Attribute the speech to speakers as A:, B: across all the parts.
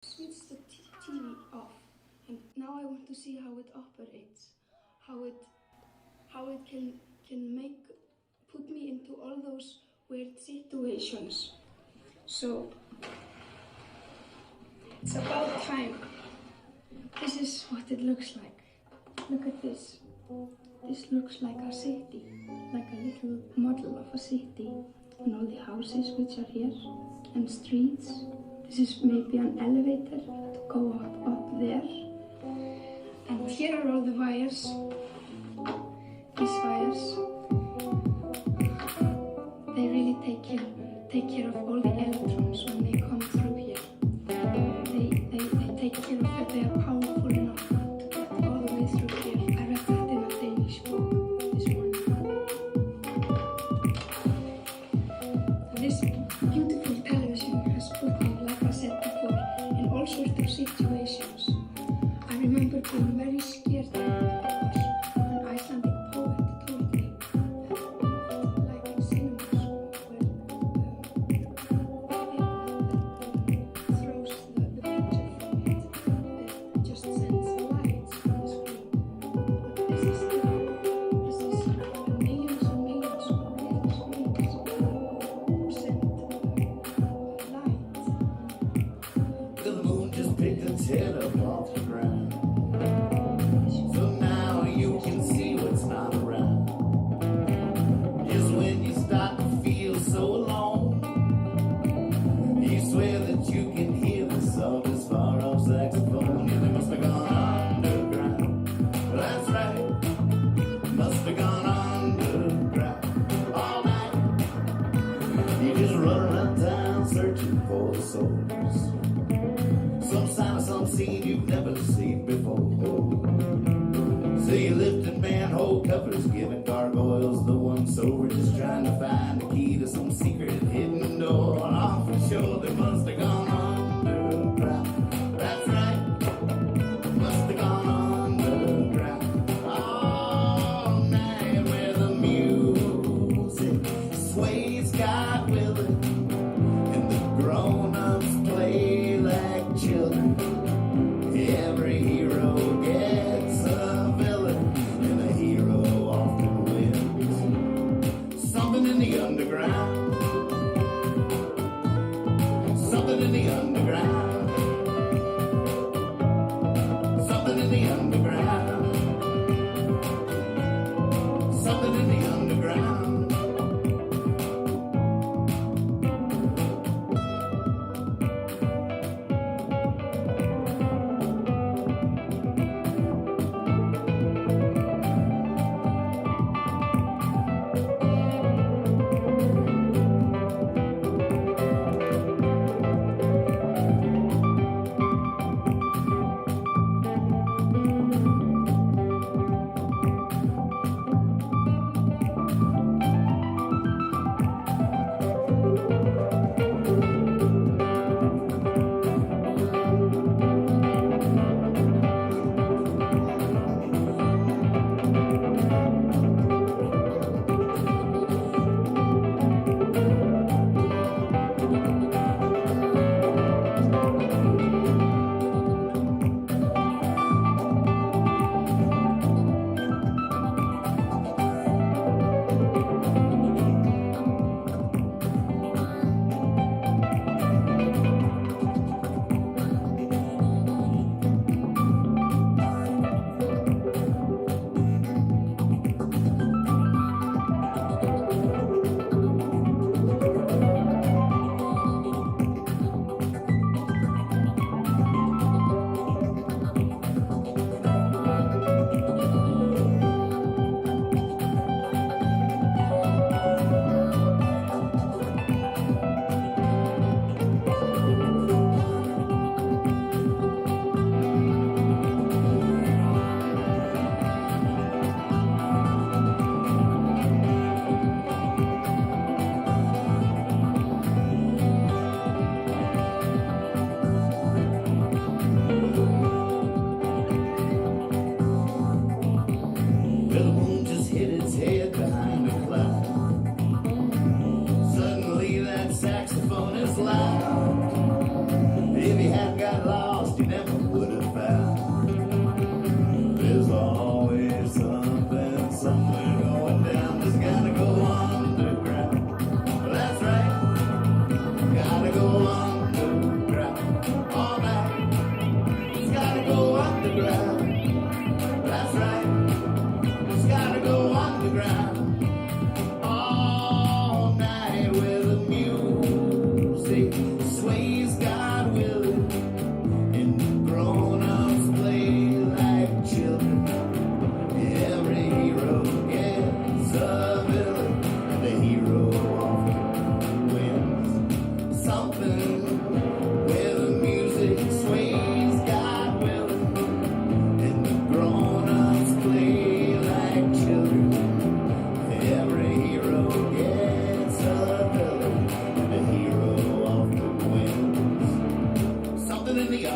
A: Switch the TV off, and now I want to see how it operates, how it can put me into all those weird situations. So it's about time. This is what it looks like. Look at this. This looks like a city, like a little model of a city, and all the houses which are here, and streets. This is maybe an elevator to go up there. And here are all the wires. These wires, they really take care of all the electrons when they come through here. They take care of that. They are powerful enough to get all the way through here. I read that in a Danish book this morning. This beautiful television has put me, like I said before, in all sorts of situations. I remember being very scared because an Icelandic poet told me that, like in cinemas, where throws the picture from it just sends lights on the screen. But this is millions and millions of little screens send light.
B: The moon just picked its head up off the ground. So now you can see what's not around. Just when you start to feel so alone, you swear that you can hear the softest far off saxophone. Yeah, they must have gone underground. That's right, must have gone underground all night. You just run around town searching for the souls. Some sign of some scene you've never seen before. So you lifting manhole covers, giving gargoyles the once over, just trying to find the key to some secret hidden door. Oh, for sure they must have gone underground. That's right, must have gone underground all night, where the music sways God willing, and the grown-ups play like children. Every hero gets a villain, and the hero often wins. Something in the underground. Something in the underground. Something in the underground. Something in the underground.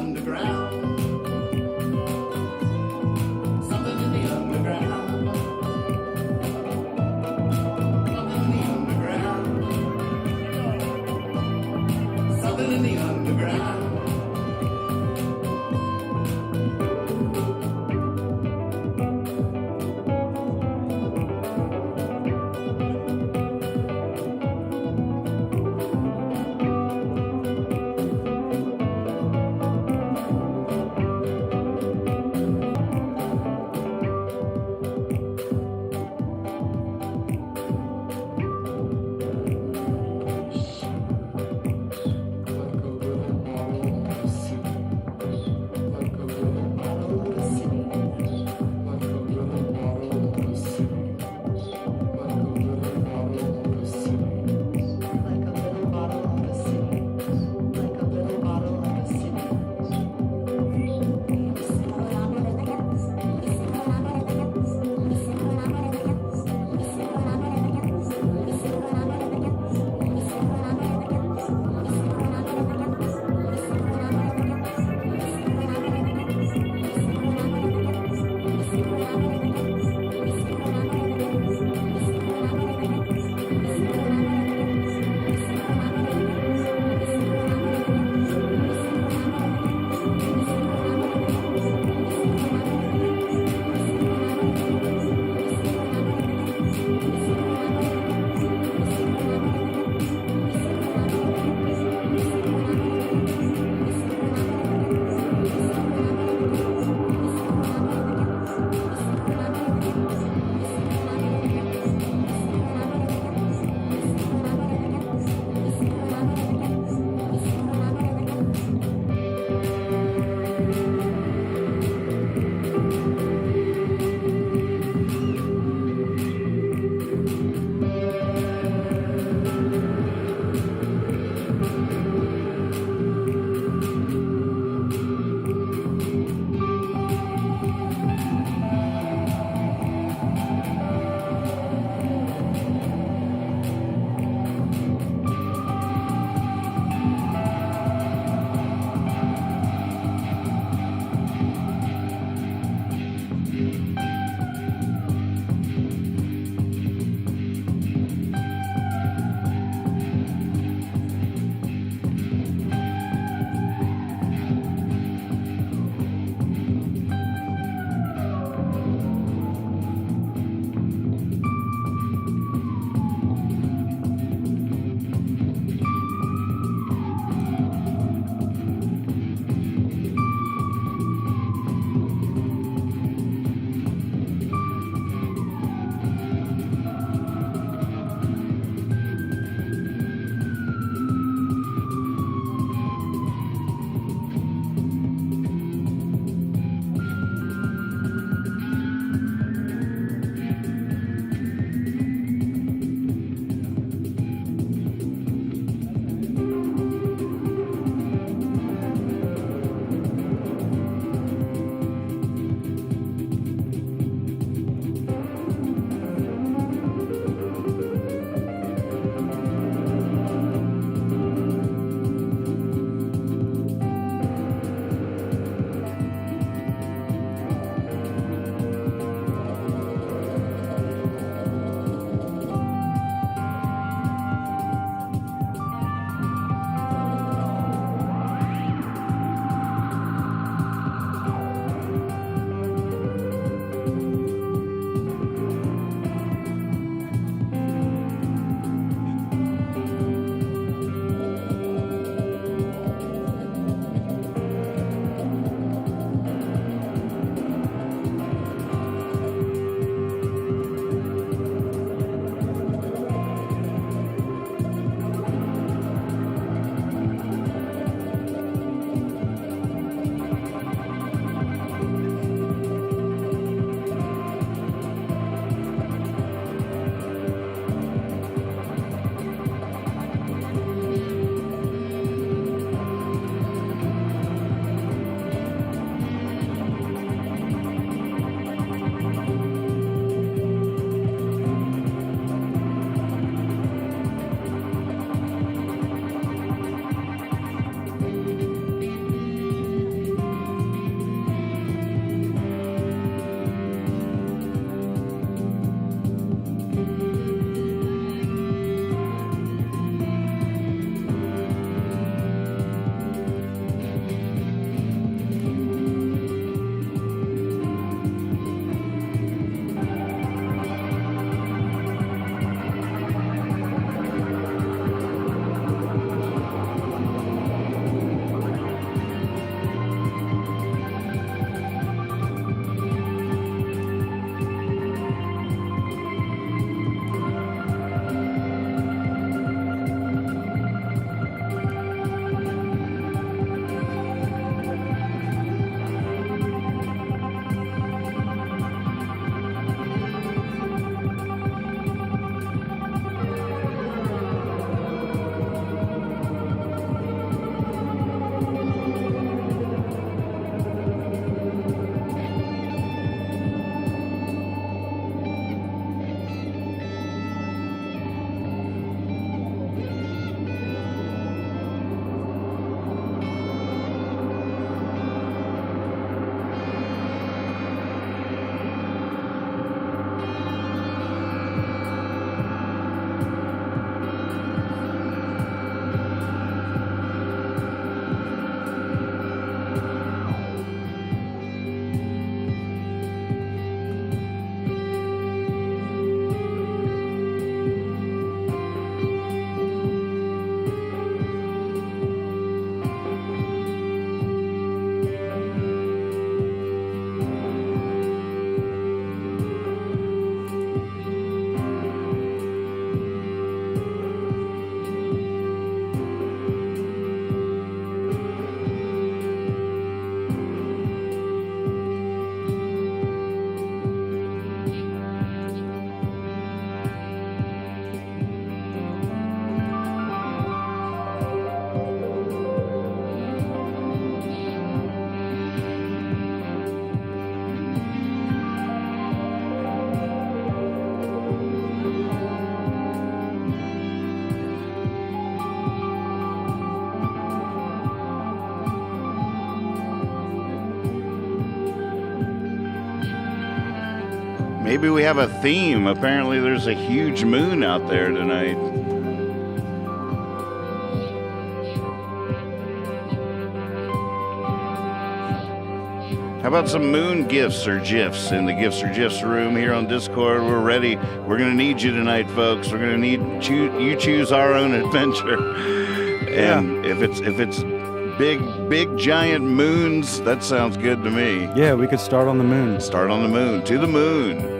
B: underground. Something in the underground. Something in the underground. Something in the underground.
C: Maybe we have a theme. Apparently there's a huge moon out there tonight. How about some moon gifts or gifs in the gifts or gifs room here on Discord? We're ready. We're going to need you tonight, folks. We're going to need you choose our own adventure. And if it's big giant moons, that sounds good to me.
D: Yeah, we could start on the moon.
C: Start on the moon. To the moon.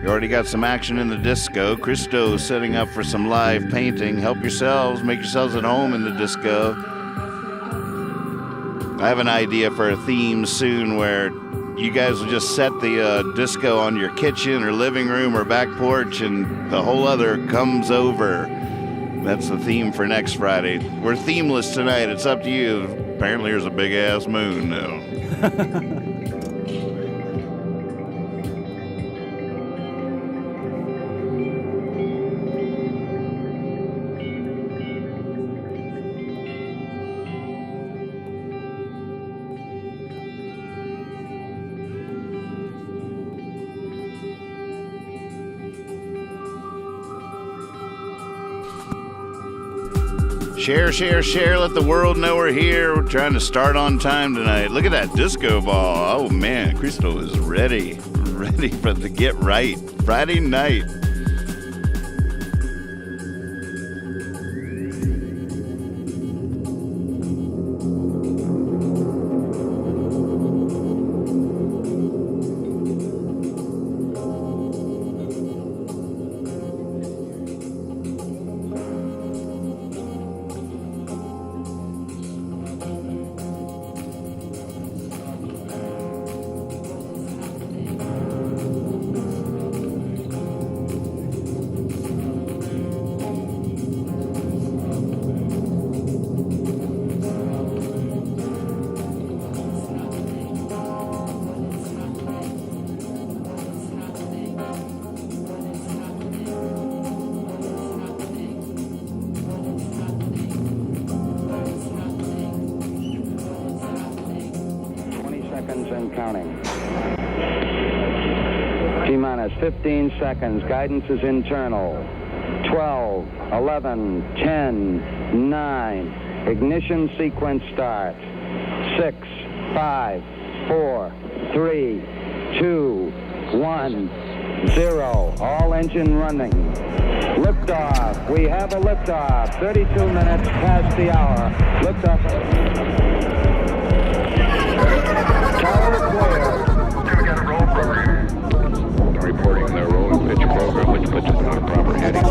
C: You already got some action in the disco. Christo's setting up for some live painting. Help yourselves. Make yourselves at home in the disco. I have an idea for a theme soon where you guys will just set the disco on your kitchen or living room or back porch and the whole other comes over. That's the theme for next Friday. We're themeless tonight. It's up to you. Apparently there's a big-ass moon now. Share, share, share. Let the world know we're here. We're trying to start on time tonight. Look at that disco ball. Oh, man. Crystal is ready. Ready for the get right. Friday night.
E: And counting. T-minus 15 seconds. Guidance is internal. 12, 11, 10, 9. Ignition sequence start. 6, 5, 4, 3, 2, 1, 0. All engine running. Liftoff. We have a liftoff. 32 minutes past the hour. Liftoff.
F: We got a roll program. Reporting the roll and pitch program, which puts us on a proper heading.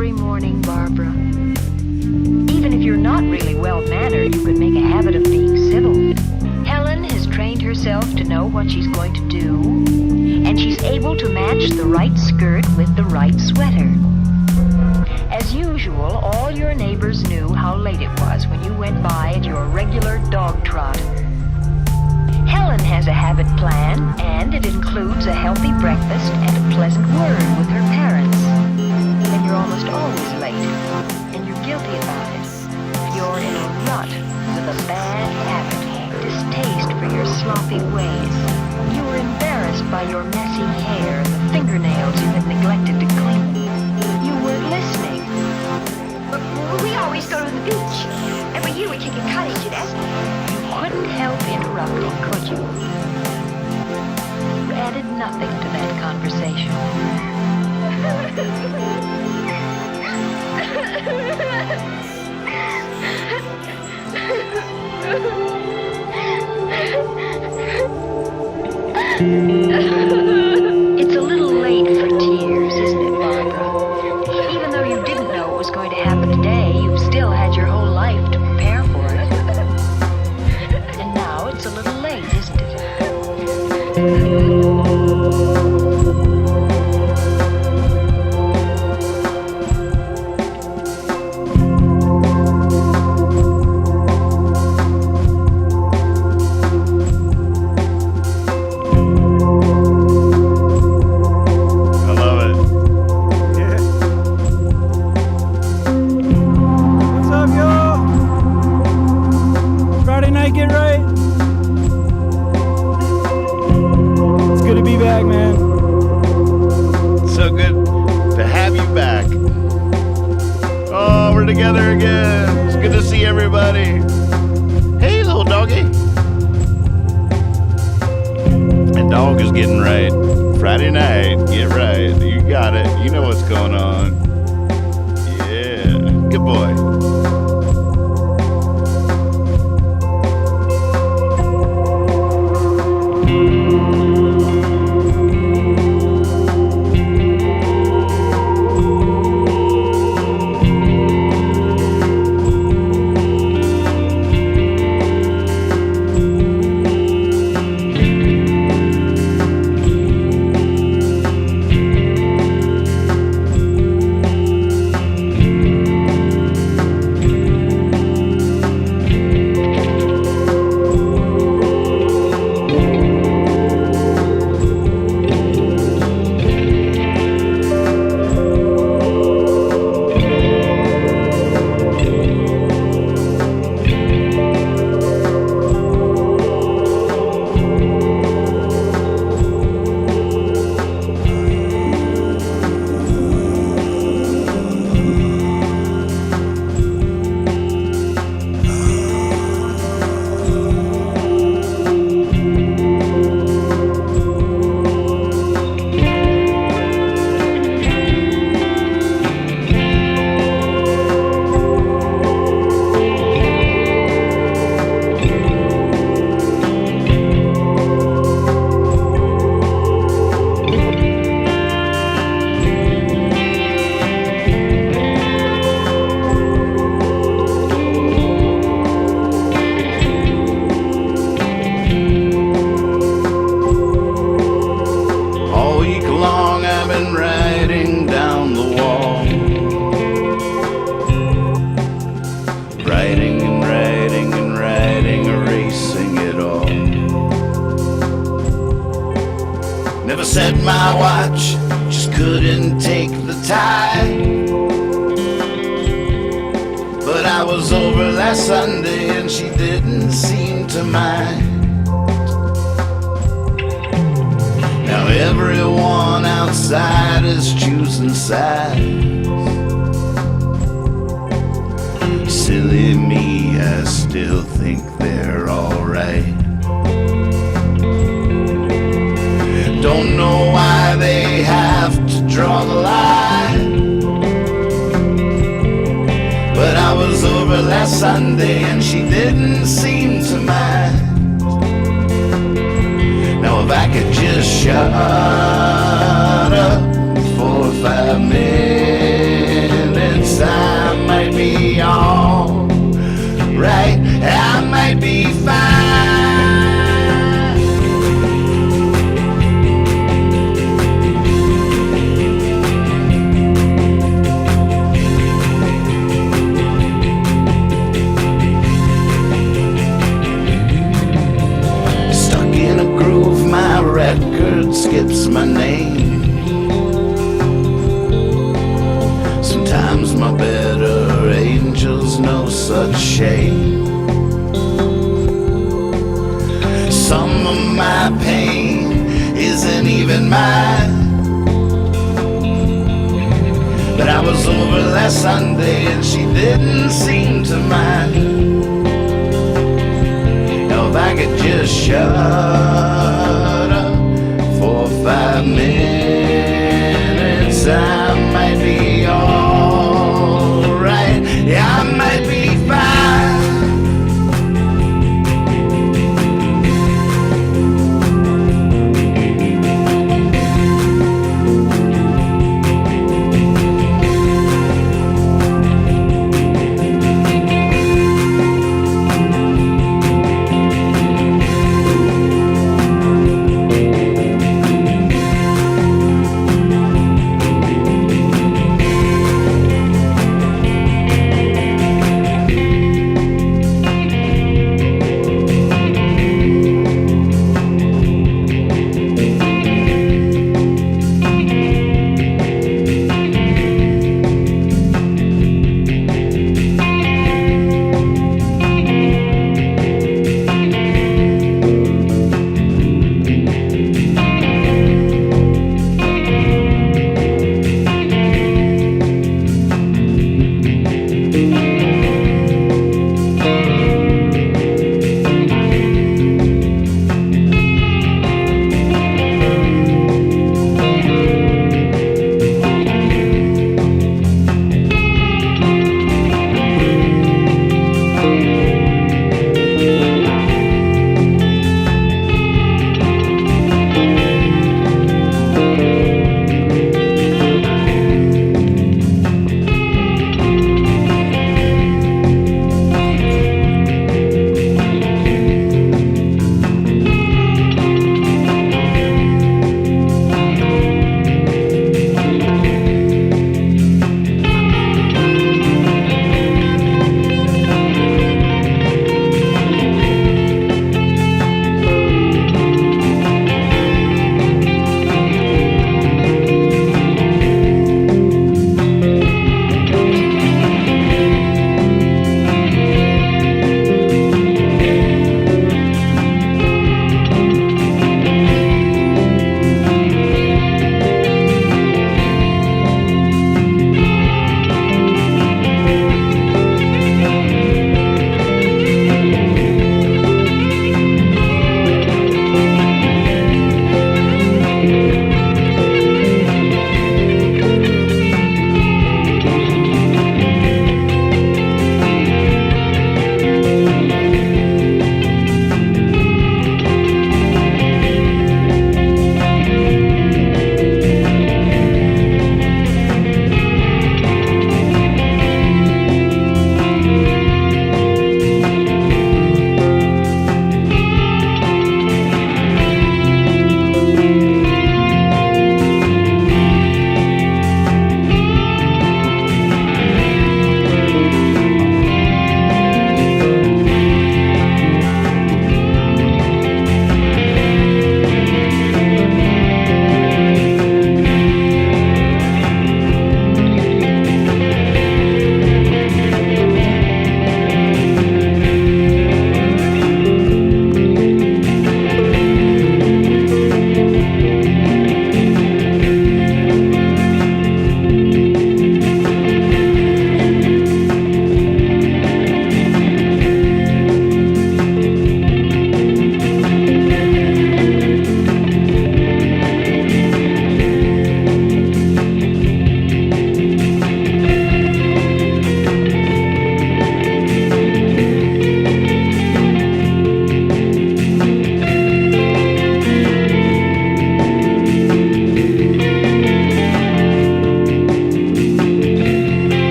D: every morning, Barbara. Even if you're not really well-mannered, you could make a habit of being civil. Helen has trained herself to know what she's going to do, and she's able to match the right skirt with the right sweater. As usual, all your neighbors knew how late it was when you went by at your regular dog trot. Helen has a habit plan, and it includes a healthy breakfast and a pleasant word with her parents. And you're almost always late, and you're guilty about it. You're in a rut with a bad habit, distaste for your sloppy ways. You were embarrassed by your messy hair and the fingernails you had neglected to clean. You weren't listening.
G: But we always go to the beach. Every year we take a cottage at Esmond.
D: You couldn't help interrupting, could you? You added nothing to that conversation. It's a little late for tears, isn't it, Barbara? Even though you didn't know it was going to happen today, you've still had your whole life to prepare for it. And now it's a little late, isn't it?
C: Together again. It's good to see everybody. Hey, little doggy. And dog is getting right. Friday night, get right. You got it. You know what's going on. Yeah, good boy. Set my watch, just couldn't take the time. But I was over last Sunday and she didn't seem to mind. Now everyone outside is choosing sides. Silly me, I still think they're alright. Don't know why they have to draw the line. But I was over last Sunday and she didn't seem to mind. Now if I could just shut up for 5 minutes,
B: might be fine. Stuck in a groove, my record skips my name. Sometimes my better angels know such shame. Some of my pain isn't even mine, but I was over last Sunday and she didn't seem to mind. Now if I could just shut up for 5 minutes, I might be alright. Yeah, I might be fine.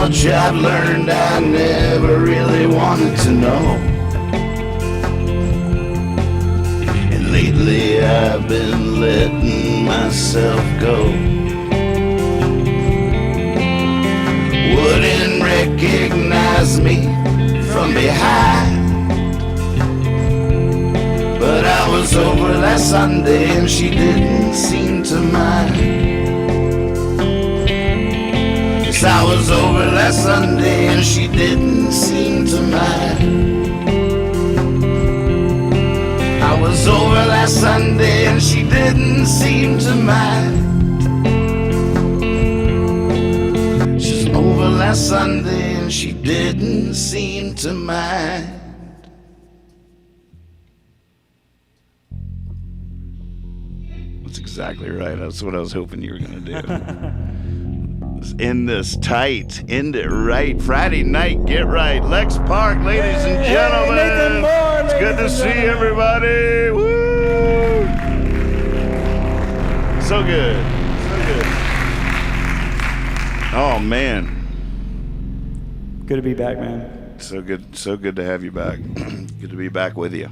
B: much I've learned I never really wanted to know. And lately I've been letting myself go. Wouldn't recognize me from behind, but I was over last Sunday and she didn't seem to mind. Yes, I was over last Sunday and she didn't seem to mind. I was over last Sunday and she didn't seem to mind. She's over last Sunday and she didn't seem to mind.
C: That's exactly right. That's what I was hoping you were going to do. Let's end this tight. End it right. Friday night, get right. Lex Park, ladies and gentlemen.
H: Nathan Moore,
C: it's good to see everybody. Woo! So good. So good. Oh, man.
H: Good to be back, man.
C: So good to have you back. Good to be back with you.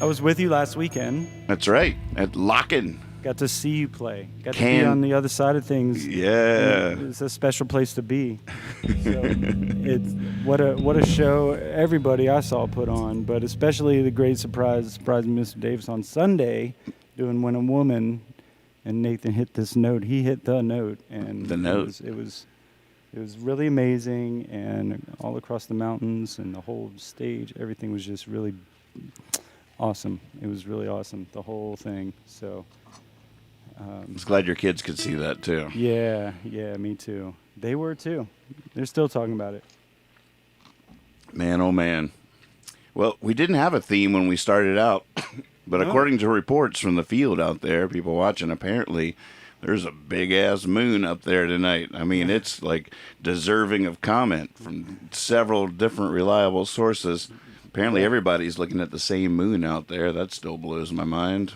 H: I was with you last weekend.
C: That's right. At Locken.
H: Got to see you play. Got to be on the other side of things.
C: Yeah.
H: It's a special place to be. So it's what a show everybody I saw put on, but especially the great surprise Mr. Davis on Sunday doing When a Woman, and Nathan hit this note. He hit the note, and
C: the note.
H: It was really amazing, and all across the mountains and the whole stage, everything was just really awesome. It was really awesome, the whole thing. So
C: I was glad your kids could see that too.
H: yeah, me too. They were too. They're still talking about it.
C: Man, oh man. Well, we didn't have a theme when we started out, but according to reports from the field out there, people watching, apparently there's a big-ass moon up there tonight. I mean, it's like deserving of comment from several different reliable sources. Apparently everybody's looking at the same moon out there. That still blows my mind.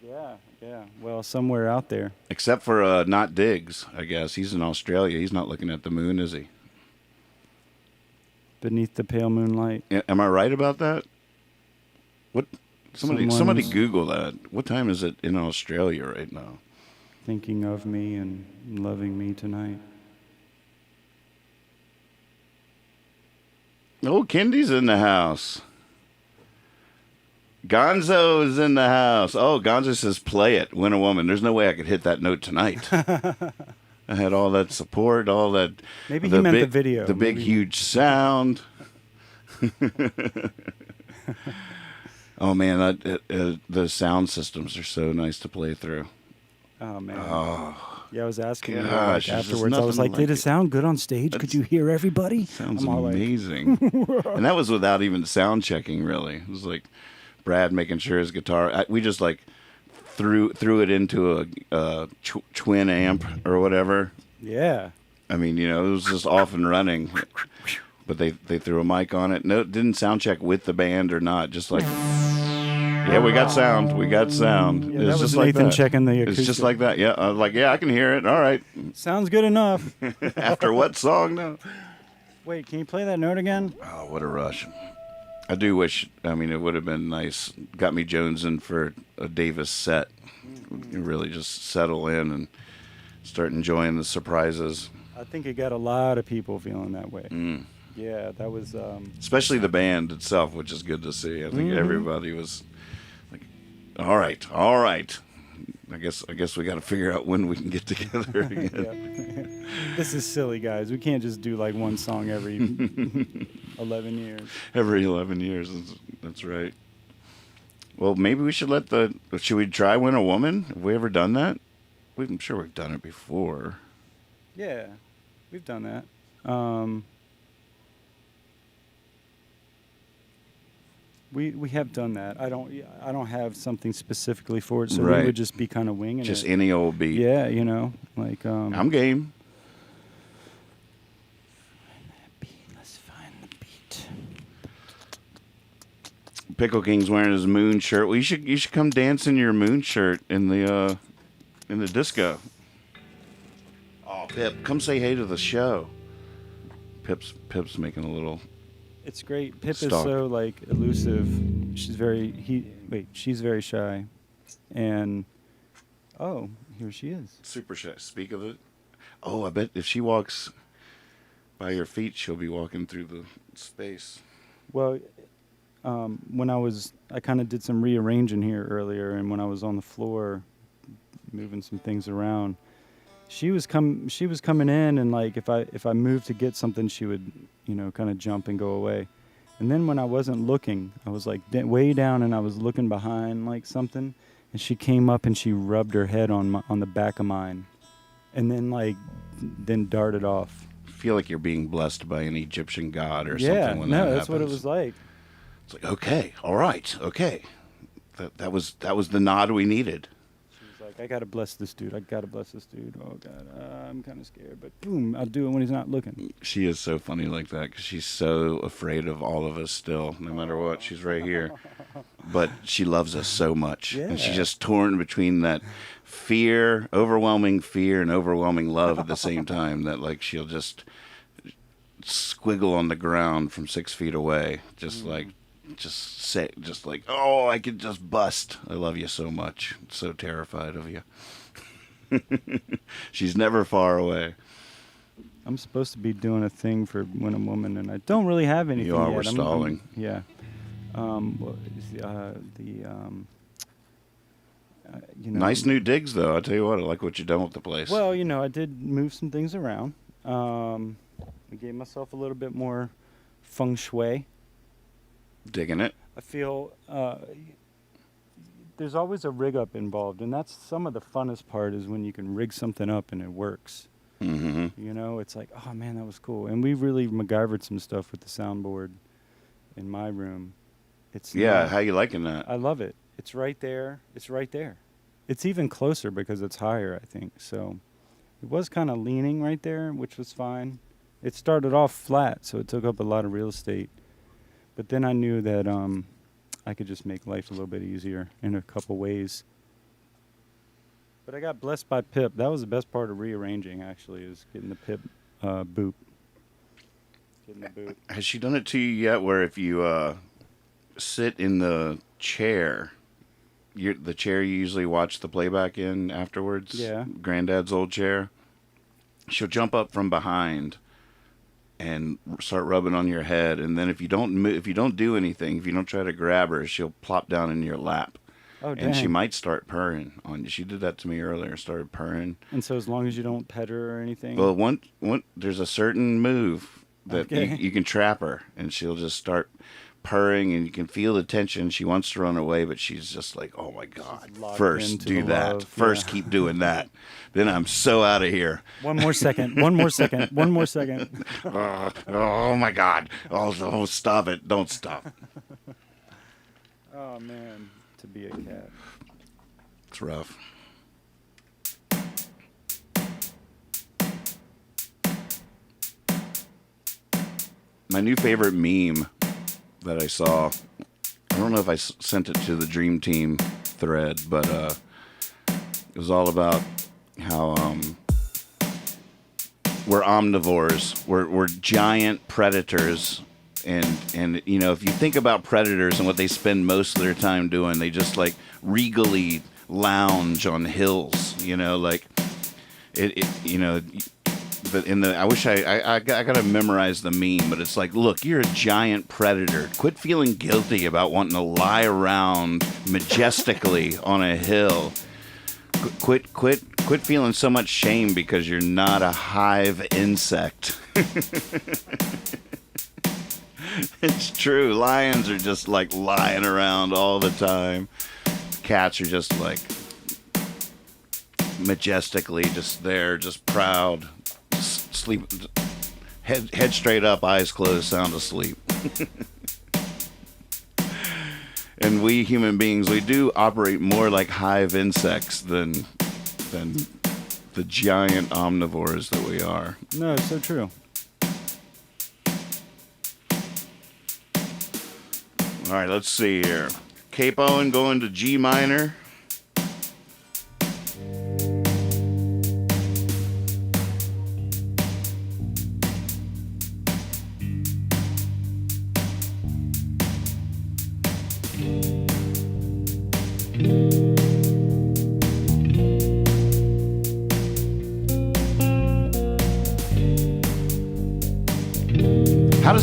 H: Yeah. Well, somewhere out there.
C: Except for Not Diggs, I guess. He's in Australia. He's not looking at the moon, is he?
H: Beneath the pale moonlight.
C: Am I right about that? What? Somebody Google that. What time is it in Australia right now?
H: Thinking of me and loving me tonight.
C: Oh, Kendi's in the house. Gonzo is in the house. Oh, Gonzo says, play it, When a Woman. There's no way I could hit that note tonight. I had all that support, all that.
H: Maybe he meant the video.
C: The big, huge sound. Oh, man, the sound systems are so nice to play through.
H: Oh, man.
C: Oh.
H: Yeah, I was asking him
C: Gosh,
H: afterwards. I was like, did it sound good on stage? Could you hear everybody?
C: Sounds amazing. And that was without even sound checking, really. It was like Brad making sure his guitar. We just like threw it into a twin amp or whatever.
H: Yeah.
C: I mean, it was just off and running. But they threw a mic on it. No, it didn't sound check with the band or not. Just like, yeah, we got sound. We got sound.
H: Yeah, that was Nathan checking the acoustic.
C: It's just like that. Yeah, I was like, yeah, I can hear it. All right.
H: Sounds good enough.
C: After what song now?
H: Wait, can you play that note again?
C: Oh, what a rush. I do wish, it would have been nice. Got me jonesing for a Davis set. You really just settle in and start enjoying the surprises.
H: I think it got a lot of people feeling that way.
C: Mm.
H: Yeah, that was...
C: especially the band itself, which is good to see. I think everybody was like, all right. I guess we got to figure out when we can get together again.
H: This is silly, guys. We can't just do like one song every 11 years.
C: Every 11 years, that's right. Well, maybe we should should we try When a Woman? Have we ever done that? I'm sure we've done it before.
H: Yeah, we've done that. We have done that. I don't have something specifically for it, so
C: right.
H: we would just be kind of winging
C: just
H: it.
C: Any old beat.
H: Yeah, like.
C: I'm game.
H: Let's find the beat.
C: Pickle King's wearing his moon shirt. Well, you should come dance in your moon shirt in the disco. Oh, Pip, come say hey to the show. Pip's making a little.
H: It's great. Pip is
C: Stalk.
H: so like elusive. She's very she's very shy, and oh, here she is.
C: Super shy. Speak of it. Oh, I bet if she walks by your feet, she'll be walking through the space.
H: Well, when I kind of did some rearranging here earlier, and when I was on the floor, moving some things around, she was coming in, and like if I moved to get something, she would, kind of jump and go away. And then when I wasn't looking, I was like way down, and I was looking behind like something, and she came up and she rubbed her head on the back of mine, and then darted off.
C: I feel like you're being blessed by an Egyptian god or
H: Yeah,
C: something when that happens.
H: that's what it was like.
C: It's like, okay, all right, okay. That was the nod we needed.
H: She was like, I gotta bless this dude. Oh God, I'm kind of scared, but boom, I'll do it when he's not looking.
C: She is so funny like that because she's so afraid of all of us still, no matter what. She's right here. But she loves us so much.
H: Yeah.
C: And she's just torn between that overwhelming fear and overwhelming love at the same time, that like she'll just squiggle on the ground from 6 feet away, just like oh, I could just bust. I love you so much. So terrified of you. She's never far away.
H: I'm supposed to be doing a thing for When a Woman, and I don't really have anything
C: You are.
H: yet.
C: We're stalling.
H: Yeah.
C: Nice new digs, though. I tell you what, I like what you've done with the place.
H: Well, I did move some things around. I gave myself a little bit more feng shui.
C: Digging it.
H: I feel there's always a rig up involved, and that's some of the funnest part, is when you can rig something up and it works.
C: Mm-hmm.
H: It's like, oh man, that was cool. And we really MacGyvered some stuff with the soundboard in my room.
C: How you liking that?
H: I love it. It's right there. It's even closer because it's higher, I think. So it was kind of leaning right there, which was fine. It started off flat, so it took up a lot of real estate. But then I knew that I could just make life a little bit easier in a couple ways. But I got blessed by Pip. That was the best part of rearranging, actually, is getting the Pip boop. Getting the boop.
C: Has she done it to you yet, where if you sit in the chair, the chair you usually watch the playback in afterwards, Granddad's old chair, she'll jump up from behind and start rubbing on your head, and then if you don't do anything, if you don't try to grab her, she'll plop down in your lap.
H: Oh, dang.
C: And she might start purring on you. She did that to me earlier. Started purring.
H: And so as long as you don't pet her or anything?
C: Well, there's a certain move that you can trap her, and she'll just start purring, and you can feel the tension. She wants to run away, but she's just like, oh my God, first do that.
H: Love.
C: First keep doing that. Then I'm so out of here.
H: One more second. Oh
C: my God. Oh, stop it. Don't stop.
H: Oh man, to be a cat.
C: It's rough. My new favorite meme that I saw, I don't know if I sent it to the Dream Team thread, but it was all about how we're omnivores, we're giant predators, and if you think about predators and what they spend most of their time doing, they just like regally lounge on hills, But I wish I gotta memorize the meme, but it's like, look, you're a giant predator. Quit feeling guilty about wanting to lie around majestically on a hill. Quit feeling so much shame because you're not a hive insect. It's true. Lions are just like lying around all the time. Cats are just like majestically just there, just proud. Sleep, head straight up, eyes closed, sound asleep. And we human beings, we do operate more like hive insects than the giant omnivores that we are.
H: No, it's so true.
C: All right, let's see here. Capo going to G minor.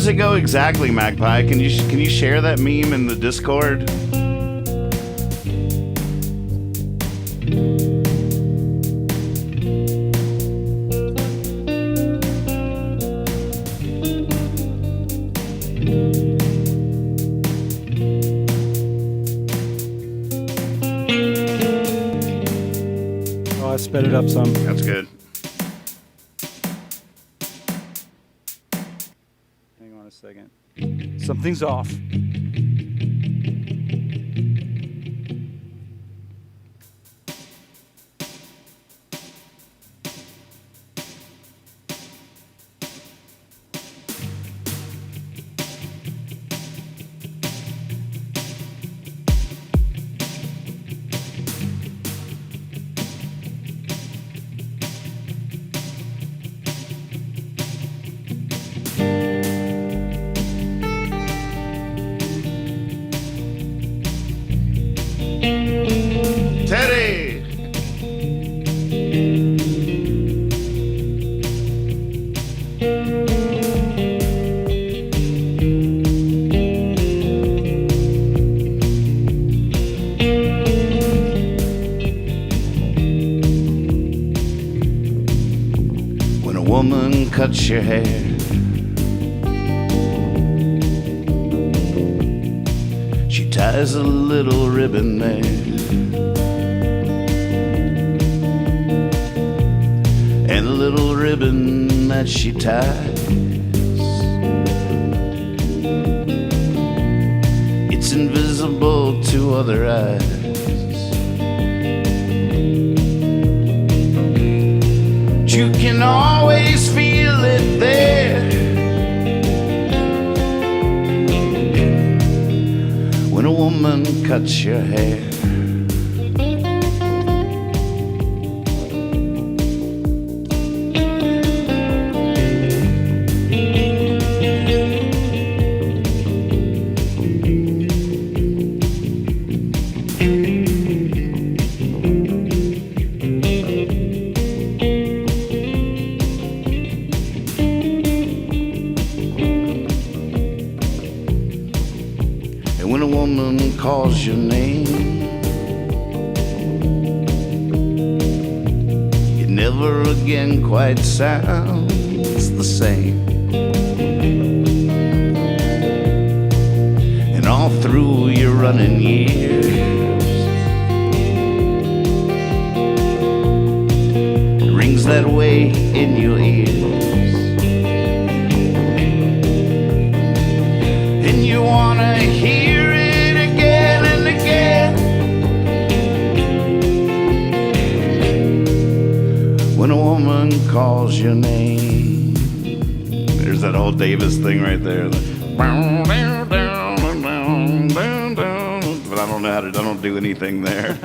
C: does it go exactly, Magpie? Can you share that meme in the Discord?
H: Oh, I sped it up some.
C: That's good.
H: Hang on a second. Something's off.
C: Teddy! When a woman cuts your hair, she ties a little ribbon there. And the little ribbon that she ties, it's invisible to other eyes. But you can always feel it there when a woman cuts your hair. And when a woman calls your name, it never again quite sounds the same. And all through your running years, it rings that way in your ears. And you wanna hear it again and again. When a woman calls your name, there's that whole Davis thing right there. But I don't know how to. I don't do anything there.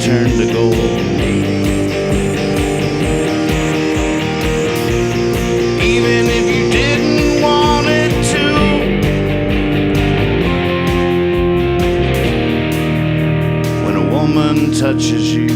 C: turn to gold. Even if you didn't want it to. When a woman touches you,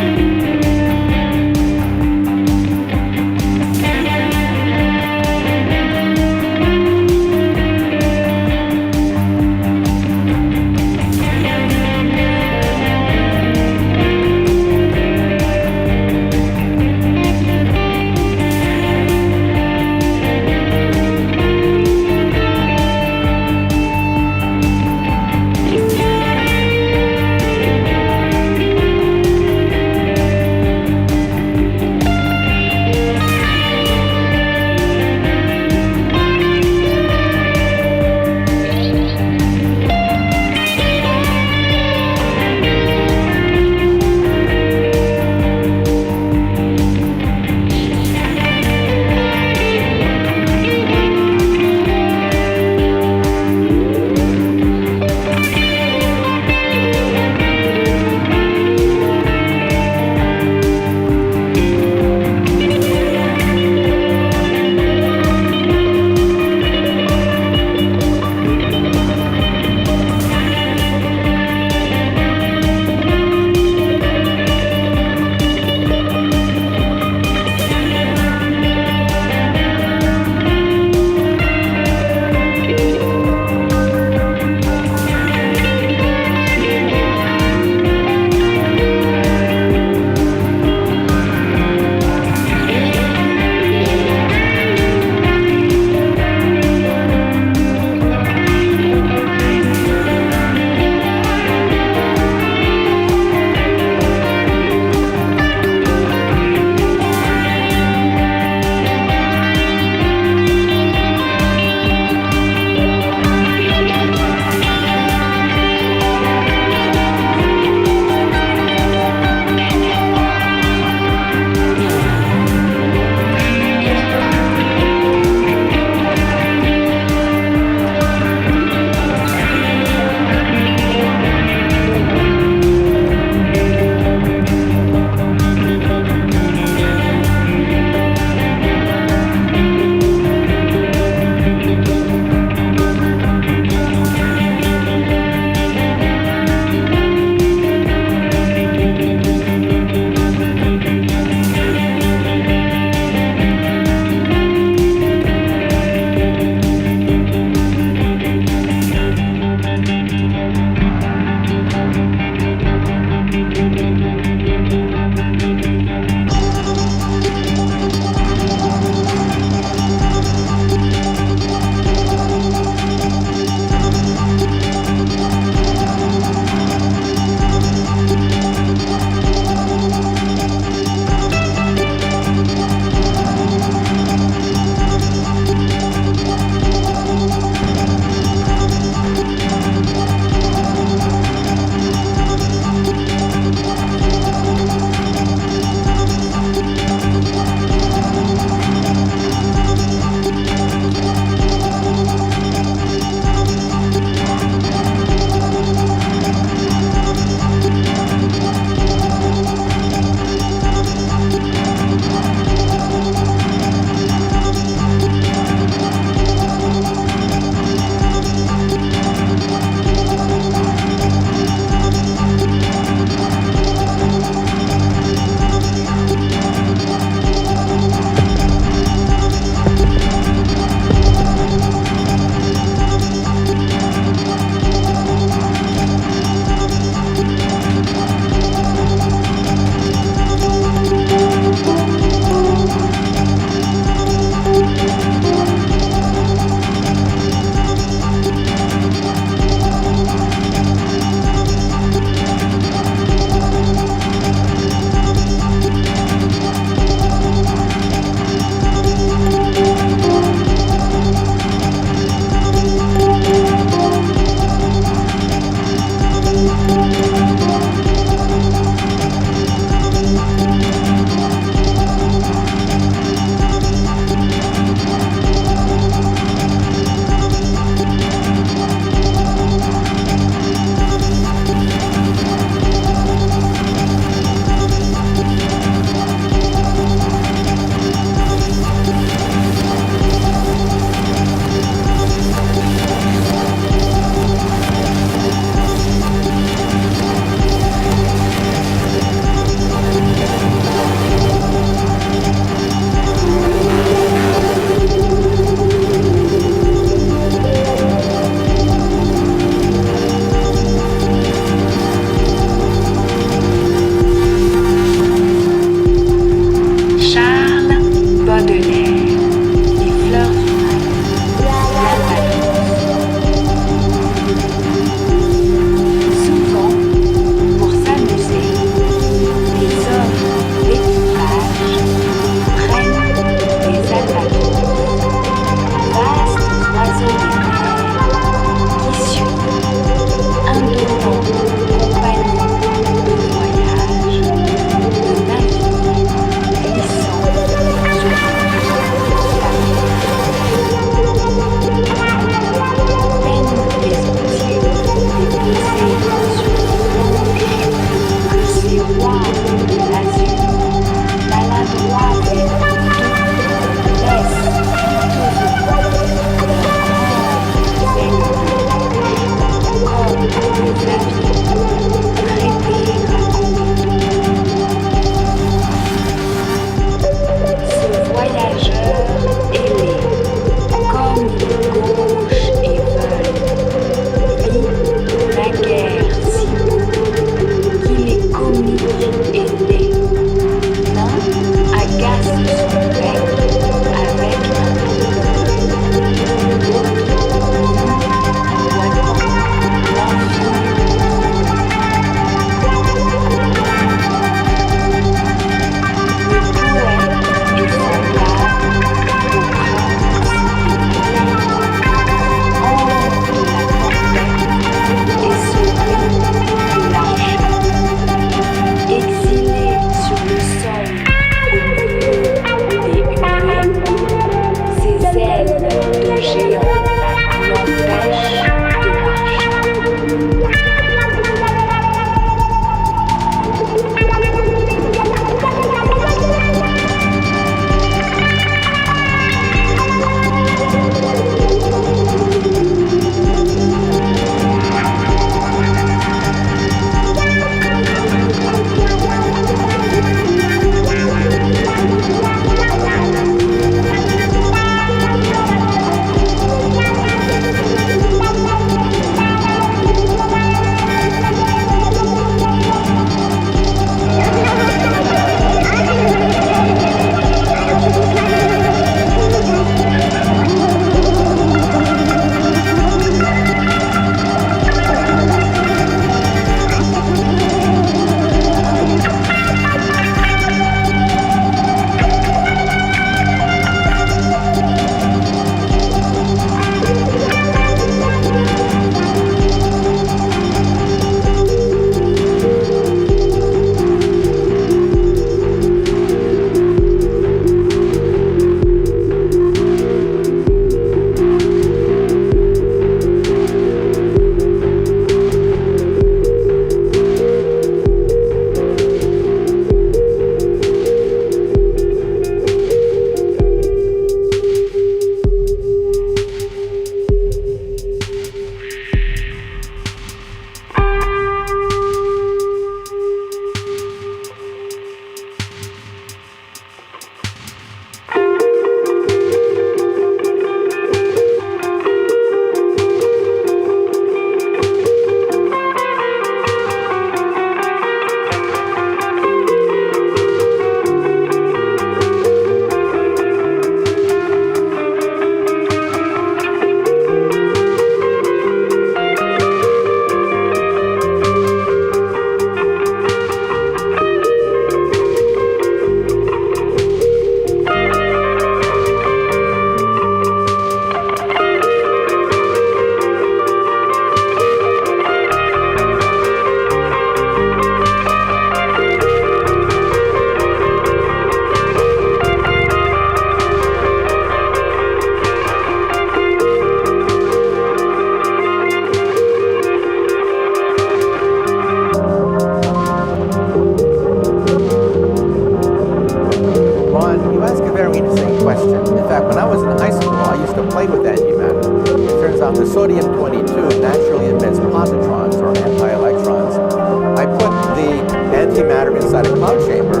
I: inside a cloud chamber,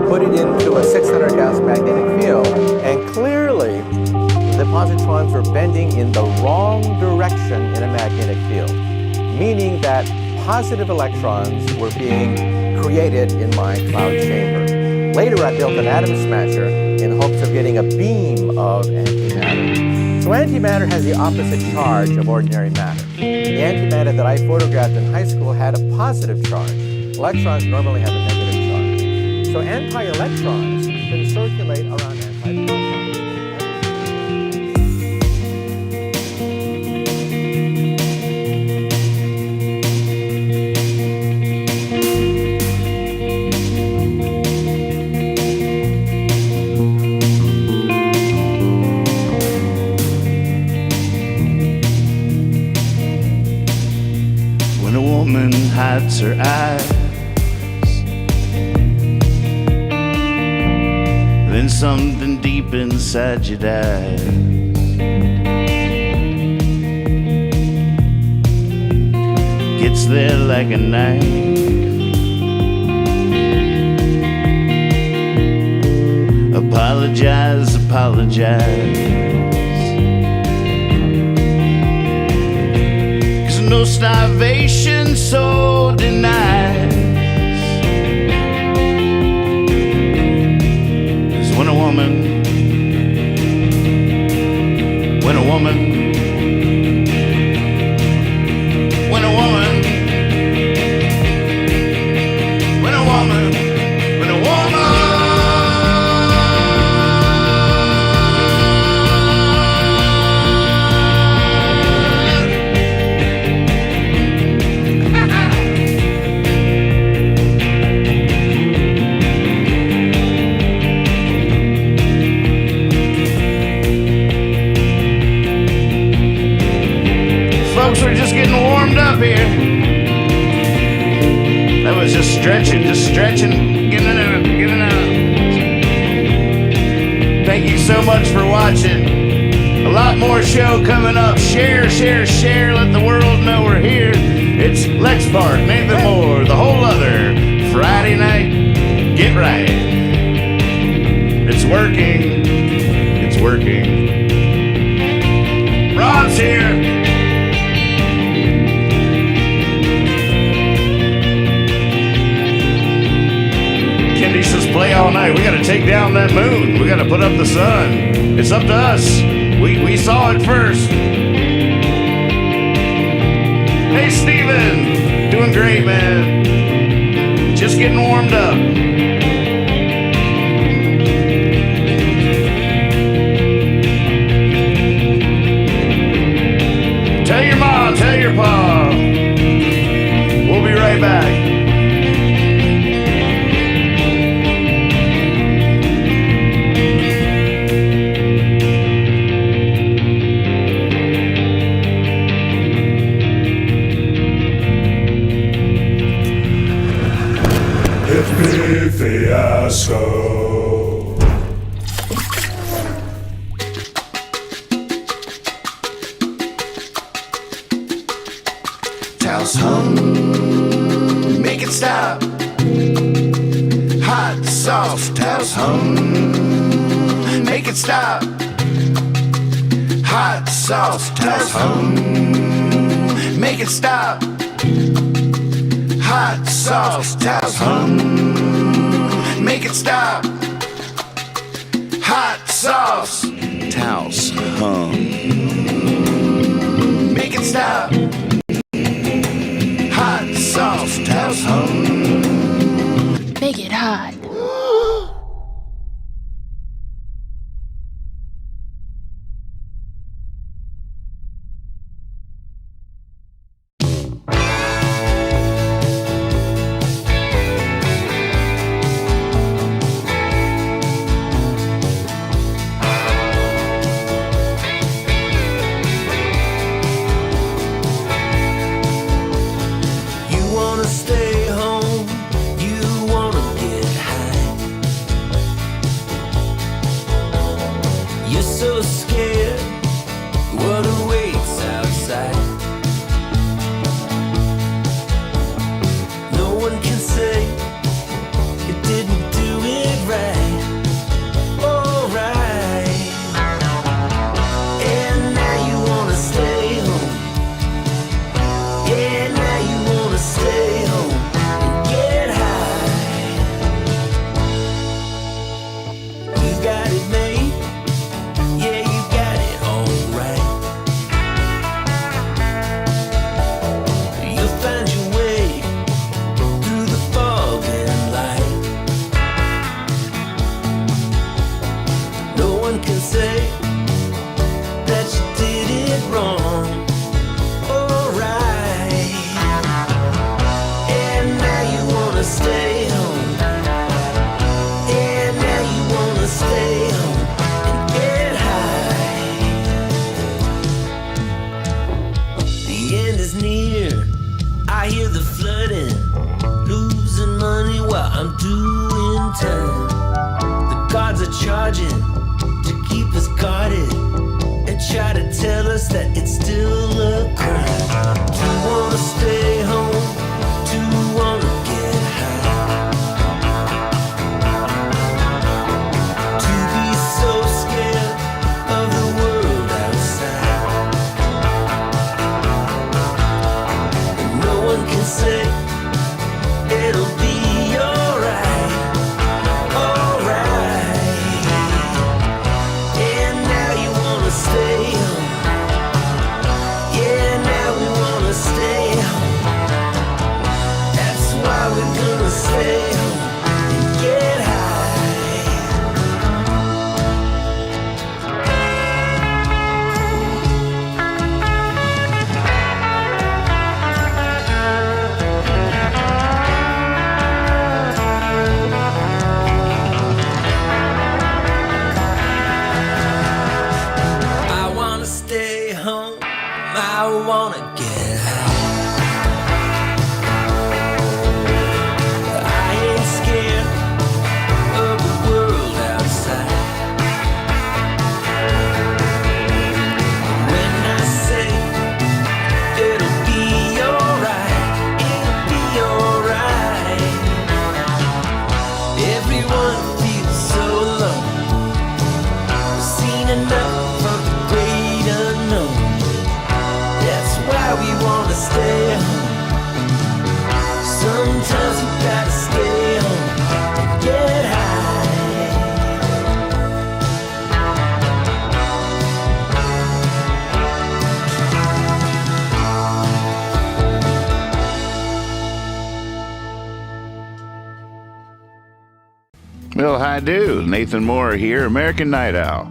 I: put it into a 600 Gauss magnetic field, and clearly the positrons were bending in the wrong direction in a magnetic field, meaning that positive electrons were being created in my cloud chamber. Later, I built an atom smasher in hopes of getting a beam of antimatter. So antimatter has the opposite charge of ordinary matter. The antimatter that I photographed in high school had a positive charge. Electrons normally have a negative charge. So anti-electrons can circulate around antiprotons.
C: When a woman hides her eyes, then something deep inside you dies. Gets there like a knife. Apologize, apologize. No starvation so denies. 'Cause when a woman, when a woman, when a woman, when a woman, when a woman. Folks, we're just getting warmed up here. That was just stretching, getting it out, getting it out. Thank you so much for watching. A lot more show coming up. Share, share, share. Let the world know we're here. It's Lex Park, Nathan Moore, the whole other Friday night. Get right. It's working. It's working. Ron's here. Kendi says play all night. We gotta take down that moon. We gotta put up the sun. It's up to us. We saw it first. Hey Steven, doing great, man. Just getting warmed up. Tell your mom, tell your pa. We'll be right back.
J: Fiasco.
B: Towels hum, make it stop. Hot, soft, towels hum, make it stop. Hot, soft, towels hum, make it stop. Hot, soft, towels hum, make it stop. Hot sauce,
C: Towels hum.
B: make it stop. Hot sauce, towels hum.
A: Make it hot.
J: I'm doing time. The guards are charging to keep us guarded and try to tell us that it's still a crime to wanna stay home, to wanna get high, to be so scared of the world outside. And no one can say it'll be alright, alright. And now you wanna stay home. Yeah, now we wanna stay home. That's why we're gonna stay home and get I wanna stay home, I wanna get high. I ain't scared of the world outside. When I say it'll be alright, it'll be alright. Everyone feels so alone. Seen enough of the great unknown. That's why we wanna stay home. Sometimes we gotta stay home and get high.
C: Well, hi do. Nathan Moore here, American Night Owl.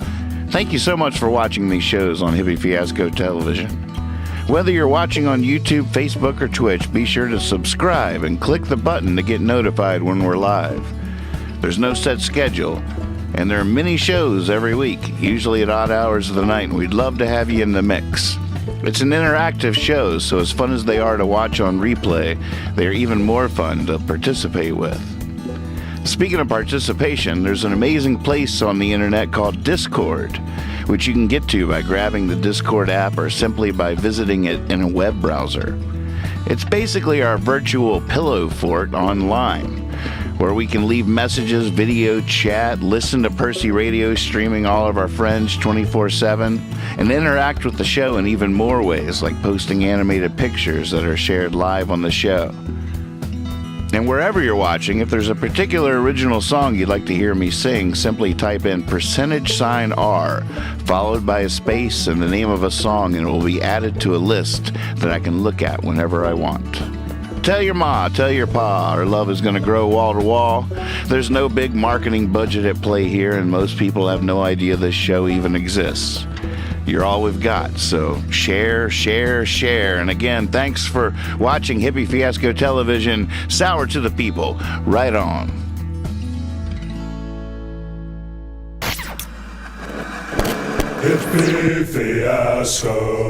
C: Thank you so much for watching these shows on Hippie Fiasco Television. Whether you're watching on YouTube, Facebook, or Twitch, be sure to subscribe and click the button to get notified when we're live. There's no set schedule, and there are many shows every week, usually at odd hours of the night, and we'd love to have you in the mix. It's an interactive show, so as fun as they are to watch on replay, they are even more fun to participate with. Speaking of participation, there's an amazing place on the internet called Discord, which you can get to by grabbing the Discord app or simply by visiting it in a web browser. It's basically our virtual pillow fort online, where we can leave messages, video chat, listen to Percy Radio streaming all of our friends 24/7, and interact with the show in even more ways, like posting animated pictures that are shared live on the show. And wherever you're watching, if there's a particular original song you'd like to hear me sing, simply type in $R, followed by a space and the name of a song, and it will be added to a list that I can look at whenever I want. Tell your ma, tell your pa, our love is going to grow wall to wall. There's no big marketing budget at play here, and most people have no idea this show even exists. You're all we've got, so share, share, share. And again, thanks for watching Hippie Fiasco Television. Sour to the people. Right on.
K: Hippie Fiasco.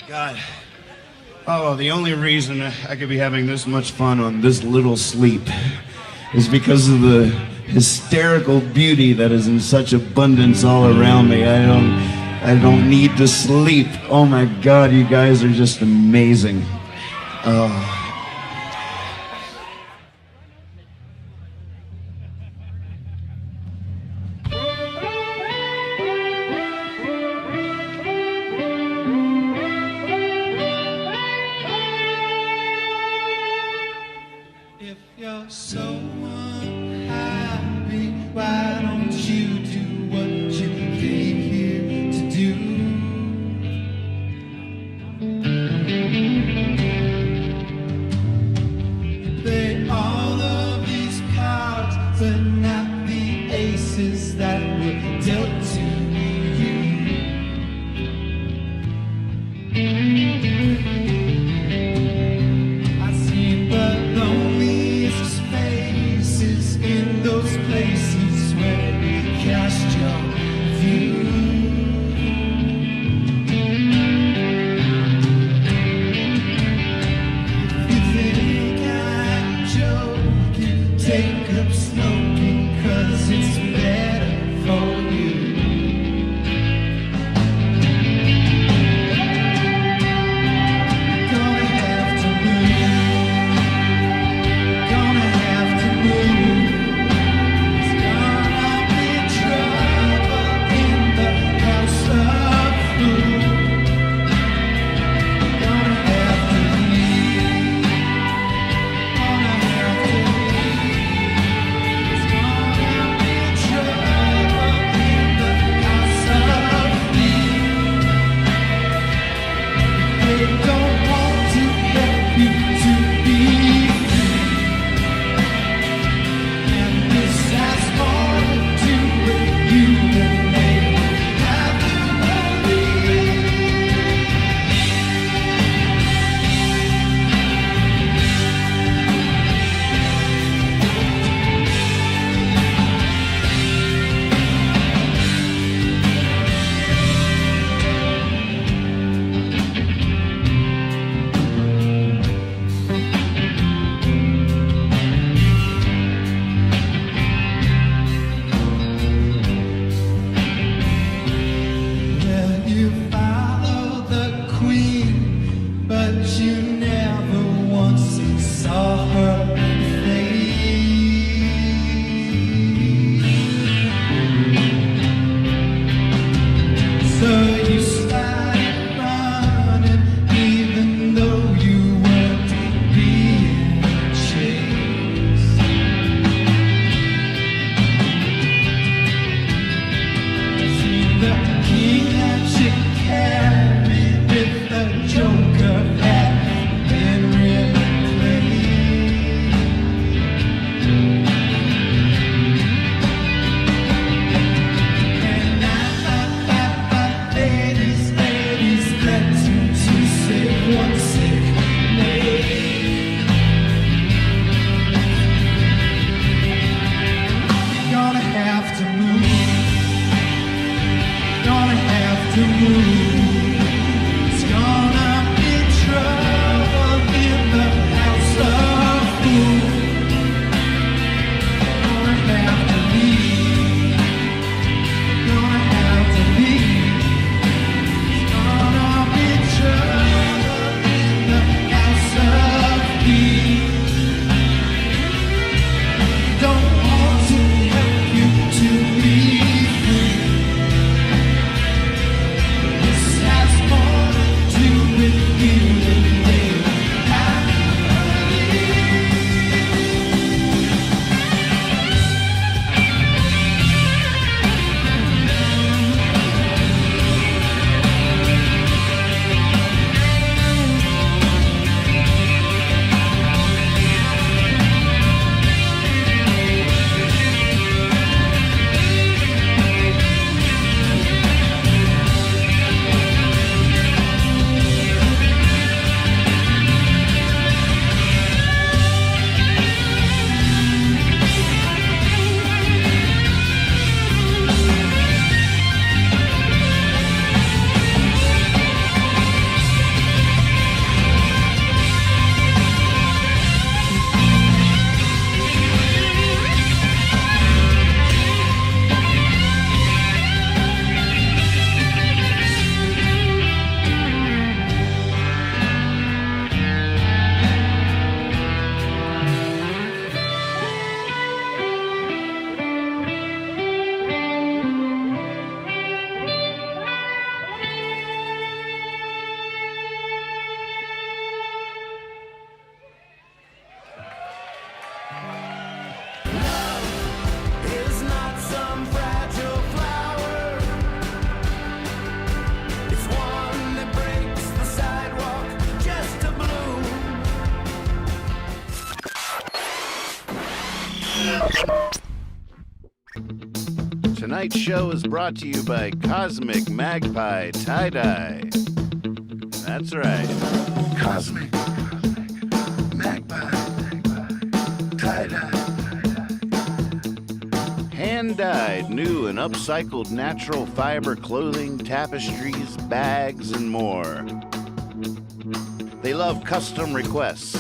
L: God. Oh, the only reason I could be having this much fun on this little sleep is because of the hysterical beauty that is in such abundance all around me. I don't need to sleep. Oh my God, you guys are just amazing.
J: If you're so unhappy, why don't you do what you came here to do?
B: for you. Gonna have to move. Gonna have to move. It's gonna be trouble in the house of food. Gonna have to leave. Gonna have to leave. It's gonna be trouble in the house of food. They don't want to help you to be free. And this has more to do with you than they have to believe. Well, you follow the queen, but you never once saw her face. So you started running, even though you weren't being chased. See the king that you carried with the joker had been replaced. And ladies, let you to say one sick name. You're gonna have to move. Gonna have to move. It's gonna be trouble in the house of food. Gonna have to leave. Gonna have to leave. It's gonna be trouble in the house of peace. Don't want to help you to be free. This has more to do with you than they have to believe. Is not some fragile flower. It's one that breaks the sidewalk just to bloom.
C: Tonight's show is brought to you by Cosmic Magpie Tie-Dye. That's right.
B: Cosmic Magpie Tie-Dye.
C: Hand-dyed, new and upcycled natural fiber clothing, tapestries, bags, and more. They love custom requests.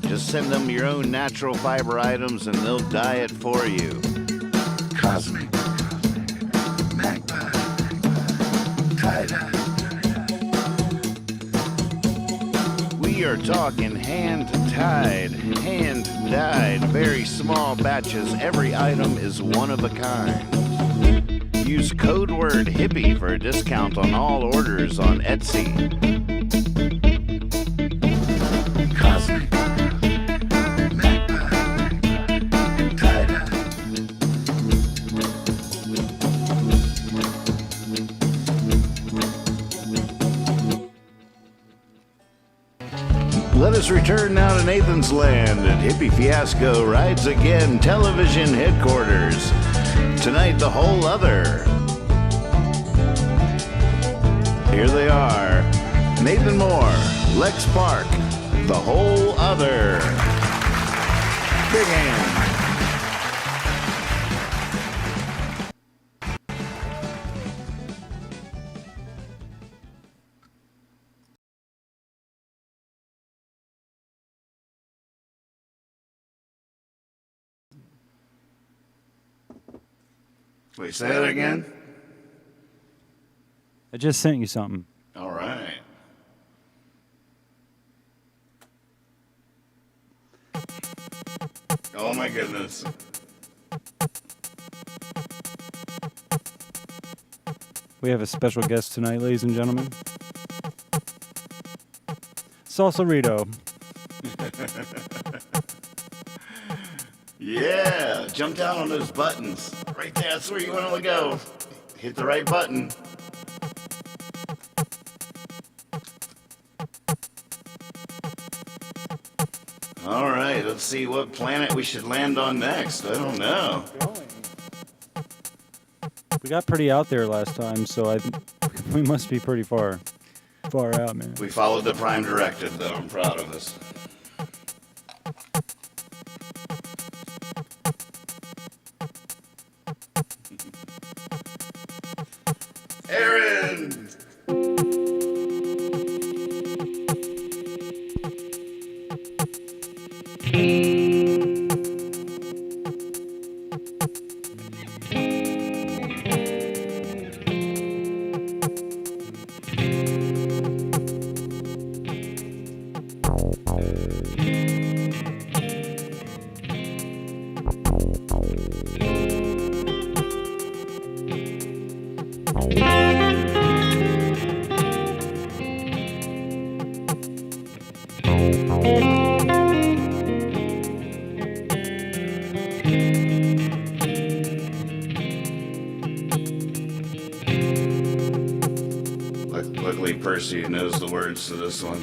C: Just send them your own natural fiber items and they'll dye it for you.
B: Cosmic, magpie, tie-dye.
C: We are talking hand-tied, hand-dyed, very small batches. Every item is one of a kind. Use code word hippie for a discount on all orders on Etsy.
B: Cosmic, magpie, tie-dye.
C: Let us return now to Nathan's land at Hippie Fiasco Rides Again Television Headquarters. Tonight, the whole other. Here they are. Nathan Moore, Lex Park, the whole other. Big hand. Wait, say that again?
H: I just sent you something.
C: All right. Oh my goodness.
H: We have a special guest tonight, ladies and gentlemen. Salsarito.
C: Yeah, jump down on those buttons. Right there, that's where you want to go. Hit the right button. All right, let's see what planet we should land on next. I don't know.
H: We got pretty out there last time, so we must be pretty far out, man.
C: We followed the prime directive, though. I'm proud of us. Aaron! Luckily, Percy knows the words to this one.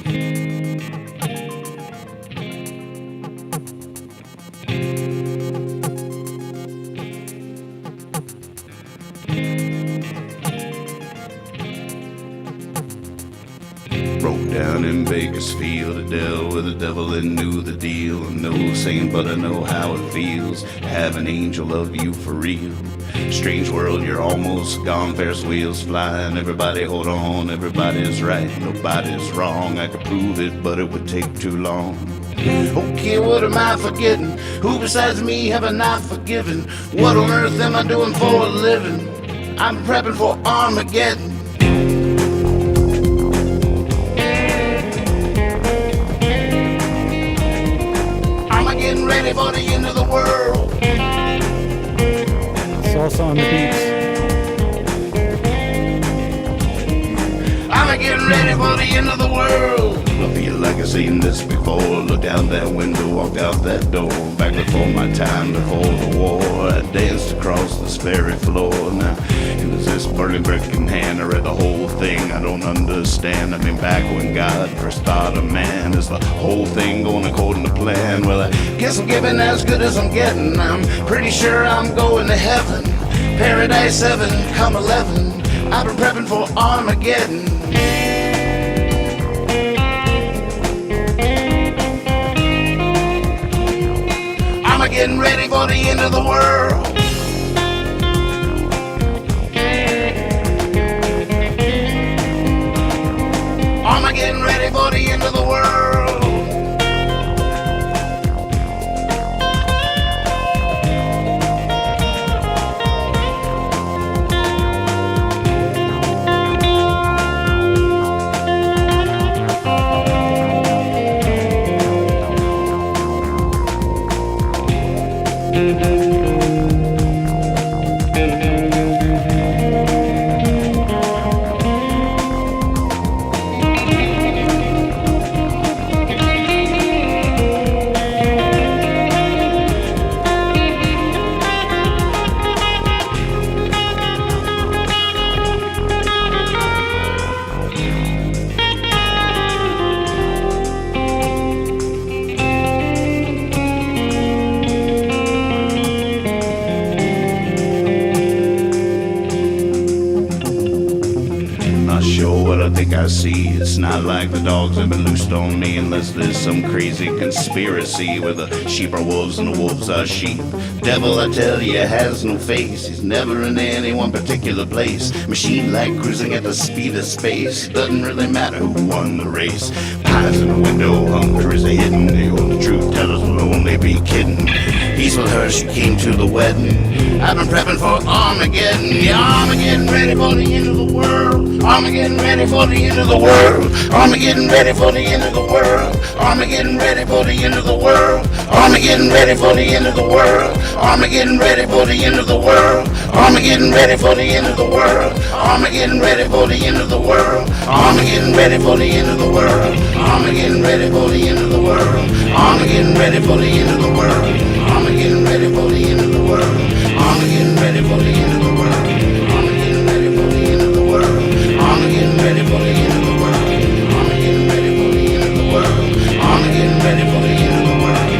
C: Broke down in Bakersfield, a deal with the devil and knew the deal. No saint, but I know how it feels. Have an angel love you for real. Strange world, you're almost gone. Ferris wheels flying. Everybody hold on. Everybody's right. Nobody's wrong. I could prove it, but it would take too long. Okay, what am I forgetting? Who besides me have I not forgiven? What on earth am I doing for a living? I'm prepping for Armageddon. I'm getting ready for the end of the world.
H: Salsa on the beats.
C: I'm getting ready for the end of the world. I feel like I've seen this before. Look out that window, walk out that door. Back before my time, before the war, I danced across this very floor. Now, it was this burning brick in hand. I read the whole thing, I don't understand. I mean, back when God first thought of man, is the whole thing going according to plan? Well, I guess I'm giving as good as I'm getting. I'm pretty sure I'm going to heaven. Paradise 7, come 11. I've been prepping for Armageddon. I'm getting ready for the end of the world. I'm getting ready for the end of the world. I see. It's not like the dogs have been loosed on me, unless there's some crazy conspiracy where the sheep are wolves and the wolves are sheep. Devil, I tell you, has no face. He's never in any one particular place. Machine like cruising at the speed of space. Doesn't really matter who won the race. Pies in the window, hunger is hidden. The only truth tellers will only be kidding. He's with her, she came to the wedding. I've been prepping for Armageddon. Yeah, Armageddon ready for the end of the world. Armageddon ready for the end of the world. Armageddon ready for the end of the world. Armageddon ready for the end of the world. Armageddon ready for the end of the world. Armageddon ready for the end of the world. Armageddon ready for the end of the world. Armageddon ready for the end of the world. Armageddon ready for the end of the world. Armageddon ready for the end of the world. Armageddon ready for the end of the world. Armageddon ready for the end of the world. Armageddon ready for the end of the world. Armageddon ready for the end of the world. Armageddon ready for the end of the world. Armageddon ready for the end of the world. Armageddon ready for the end of the world. Armageddon ready for the end of the world. Armageddon ready for the end of the world.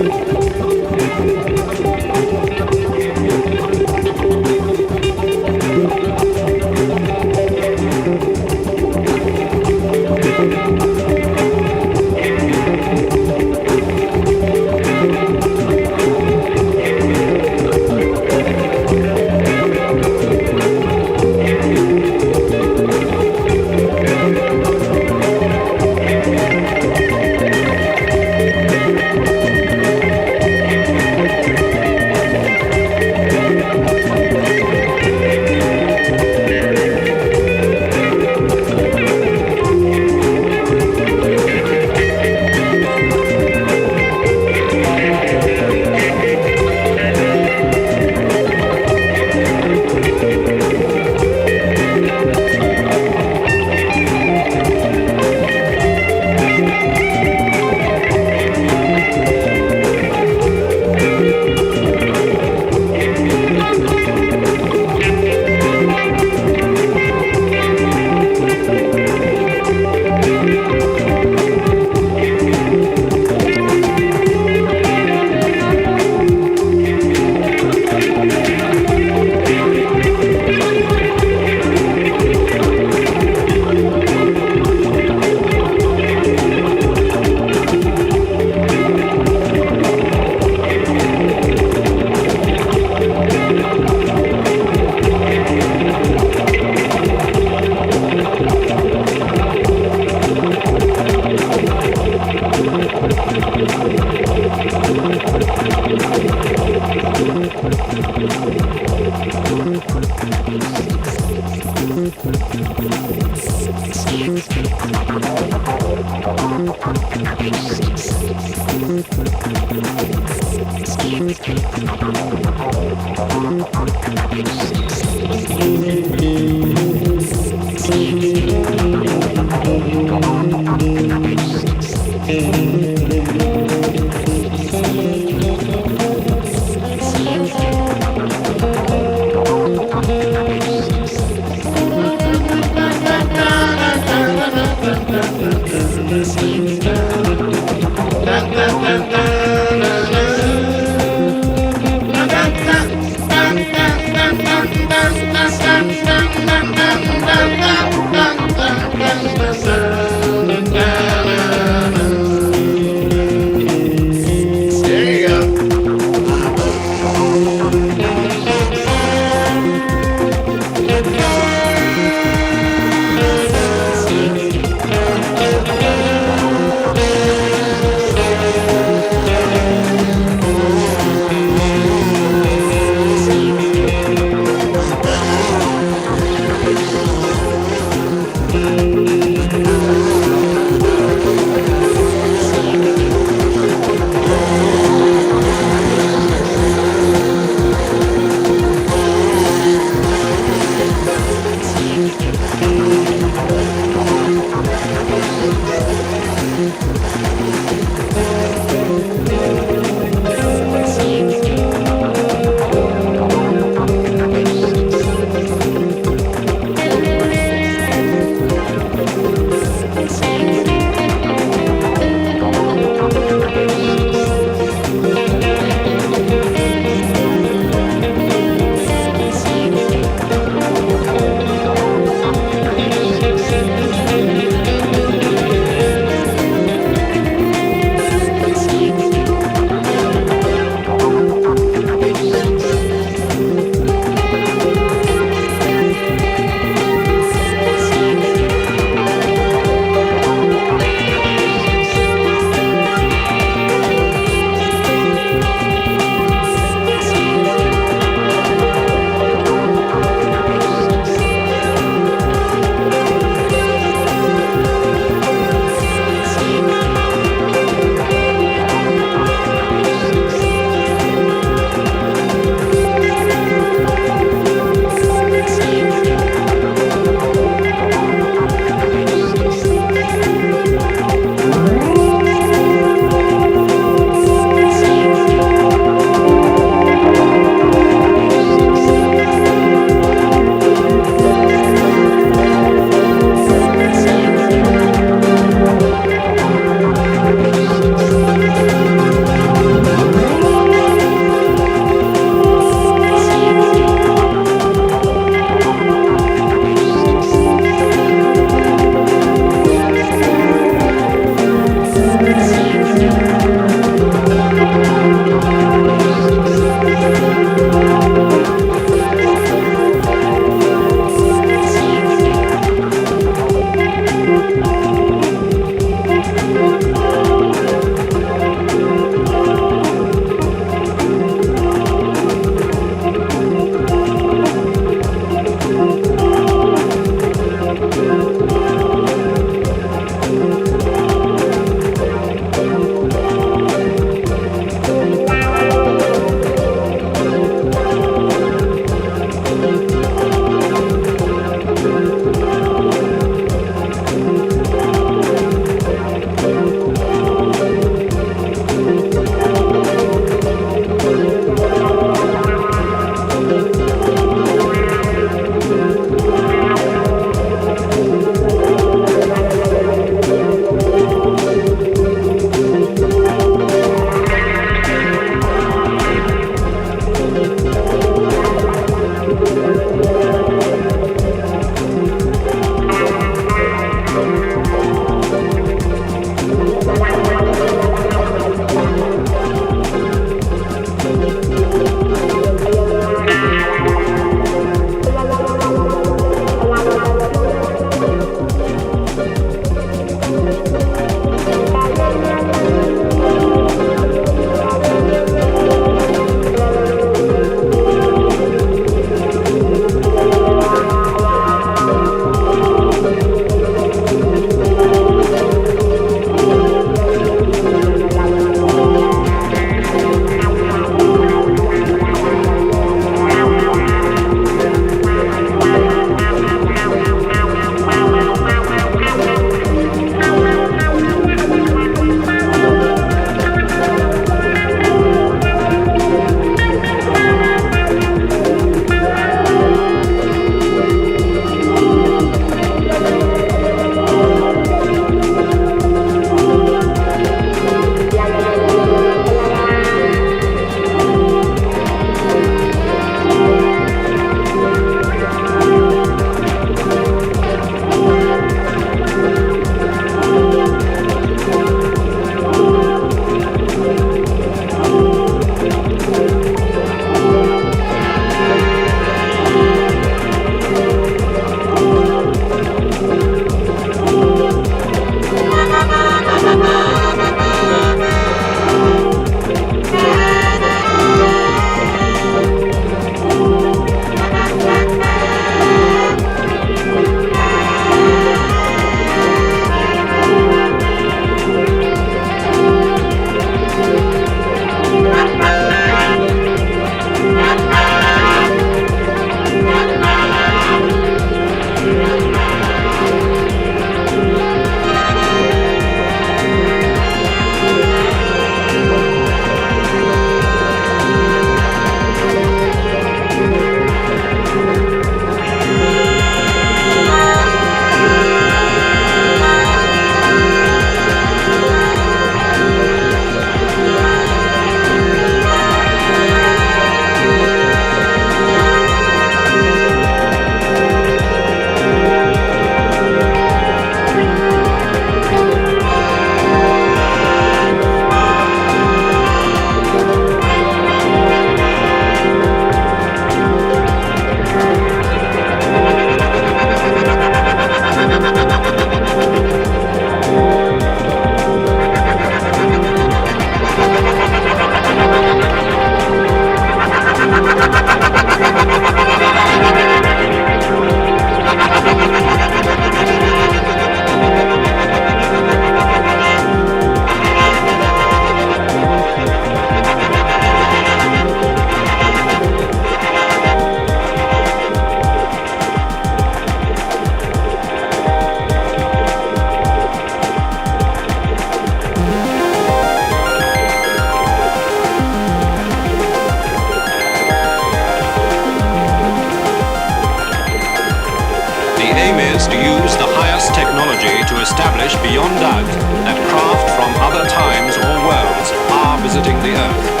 K: aim is to use the highest technology to establish beyond doubt that craft from other times or worlds are visiting the Earth.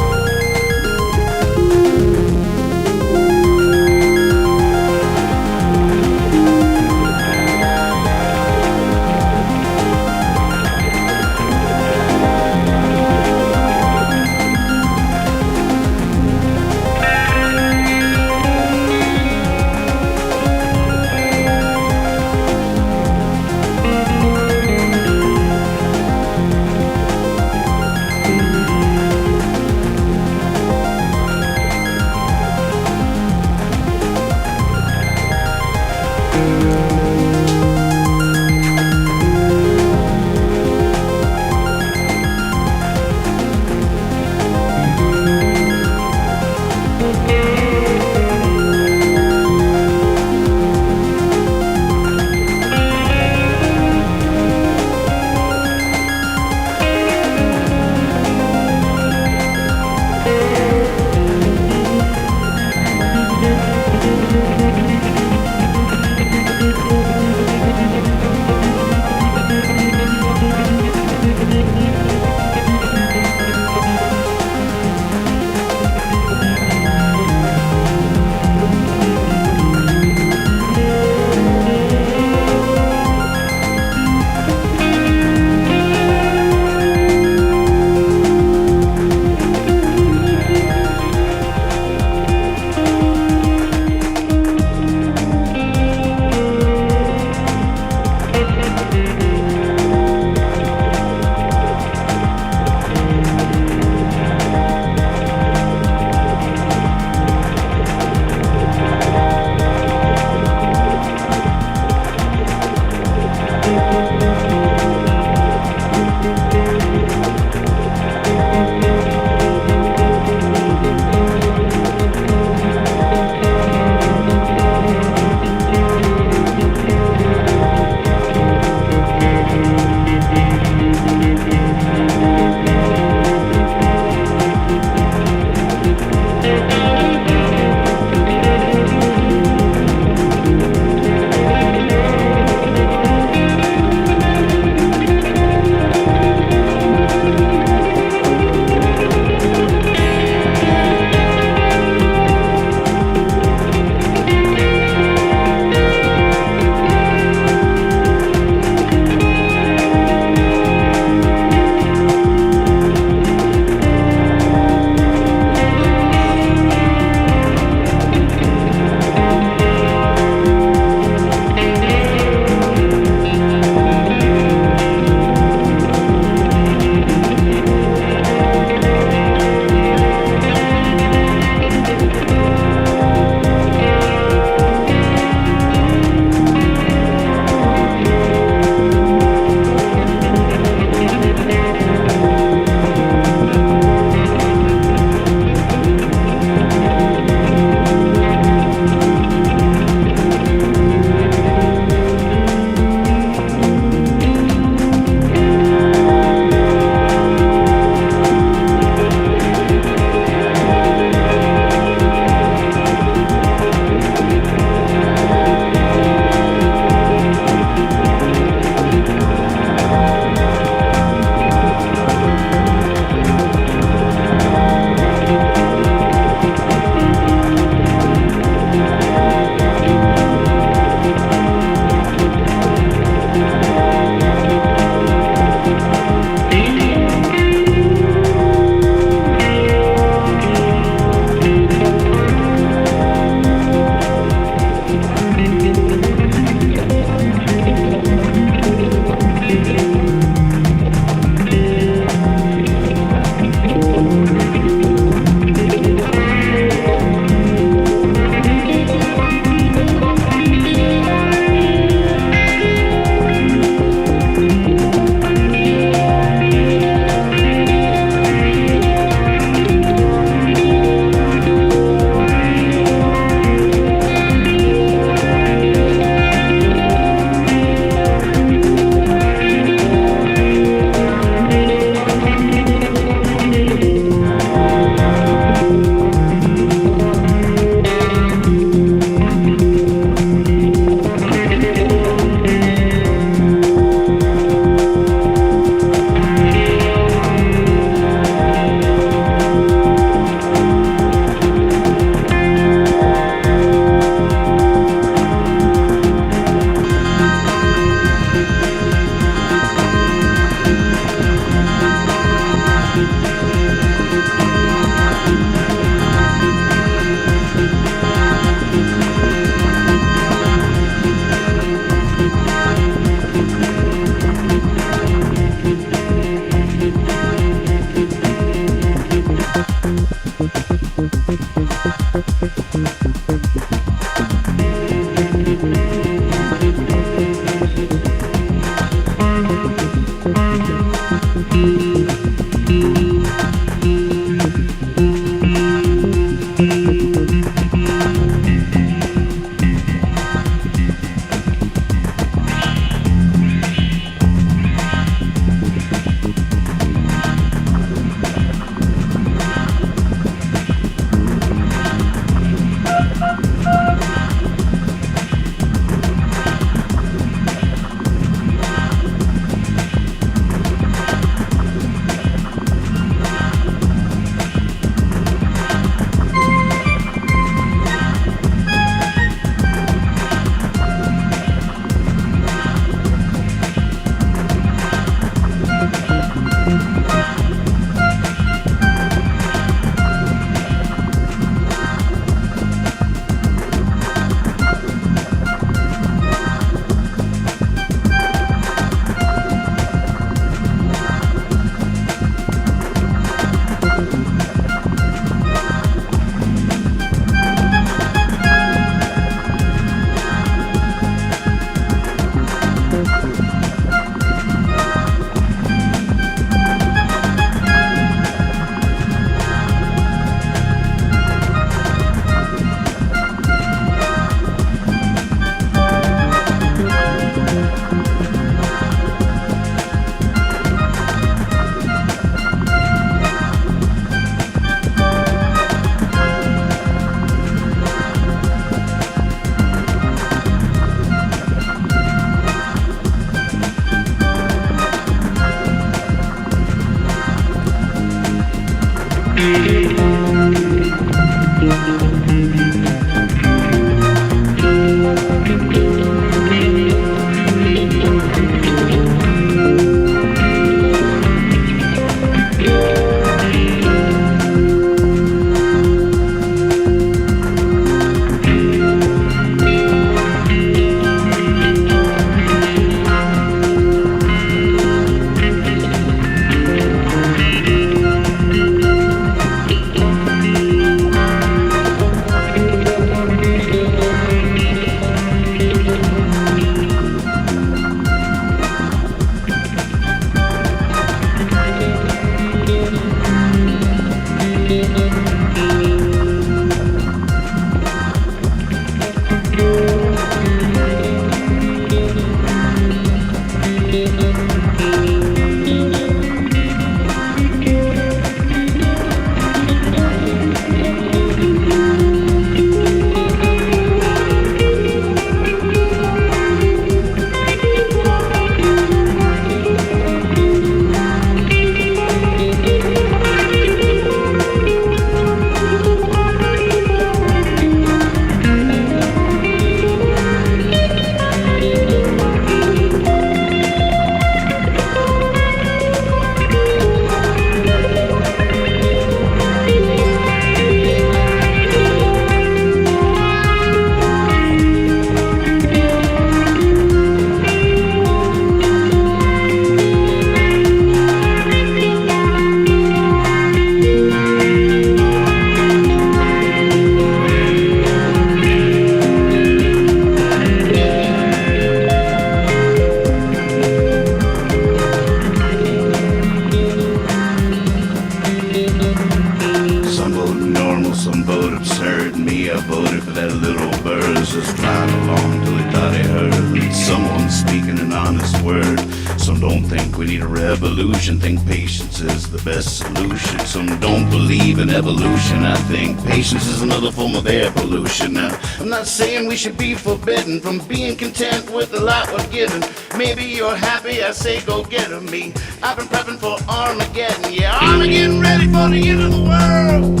C: just flying along till he thought he heard someone speaking an honest word. Some don't think we need a revolution, think patience is the best solution. Some don't believe in evolution, I think patience is another form of air pollution. Now, I'm not saying we should be forbidden from being content with the lot we're given. Maybe you're happy, I say go get 'em. Me, I've been prepping for Armageddon. Yeah, Armageddon ready for the end of the world.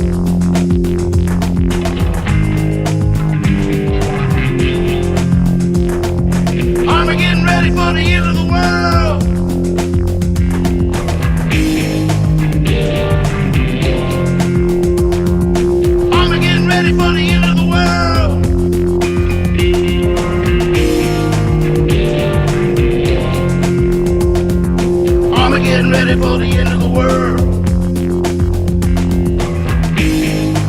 C: Armageddon ready for the end of the world. Armageddon ready for the end of the world. Armageddon ready for the end of the world.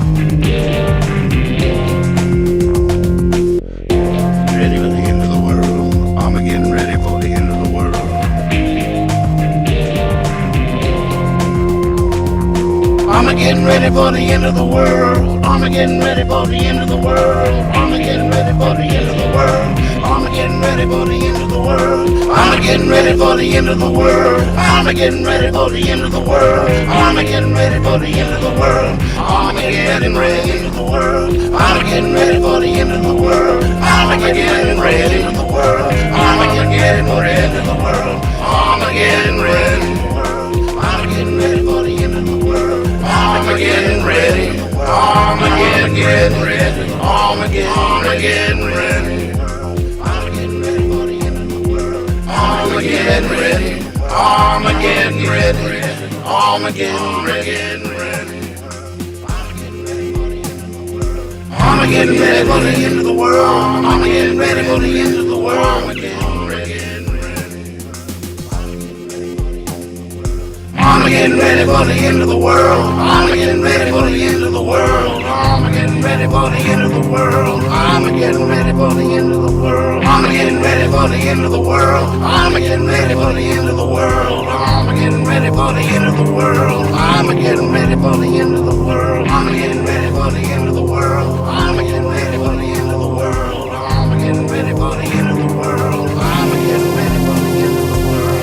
C: Armageddon ready for the end of the world. Armageddon ready for the end of the world. Armageddon ready for the end of the world. Armageddon ready for the end of the world. Armageddon ready for the end of the world. Armageddon ready for the end of the world. Armageddon ready for the end of the world. Armageddon ready for the world. Armageddon ready for the end of the world. Armageddon ready for the world. Armageddon ready for the world. Armageddon ready. Armageddon ready for the end of the world. Armageddon ready. Armageddon ready. Armageddon ready. Armageddon ready for the end of the world. Armageddon ready. Armageddon ready. Armageddon ready. Armageddon ready for the end of the world. Armageddon ready for the end of the world. Armageddon ready for the end of the world. Armageddon ready for the end of the world. Armageddon ready for the end of the world. Armageddon ready for the end of the world. Armageddon ready for the end of the world. Armageddon ready for the end of the world. Armageddon ready for the end of the world. Armageddon ready for the end of the world. Armageddon ready for the end of the world. Armageddon ready for the end of the world. Armageddon ready for the end of the world. Armageddon ready for the end of the world. Armageddon ready for the end of the world.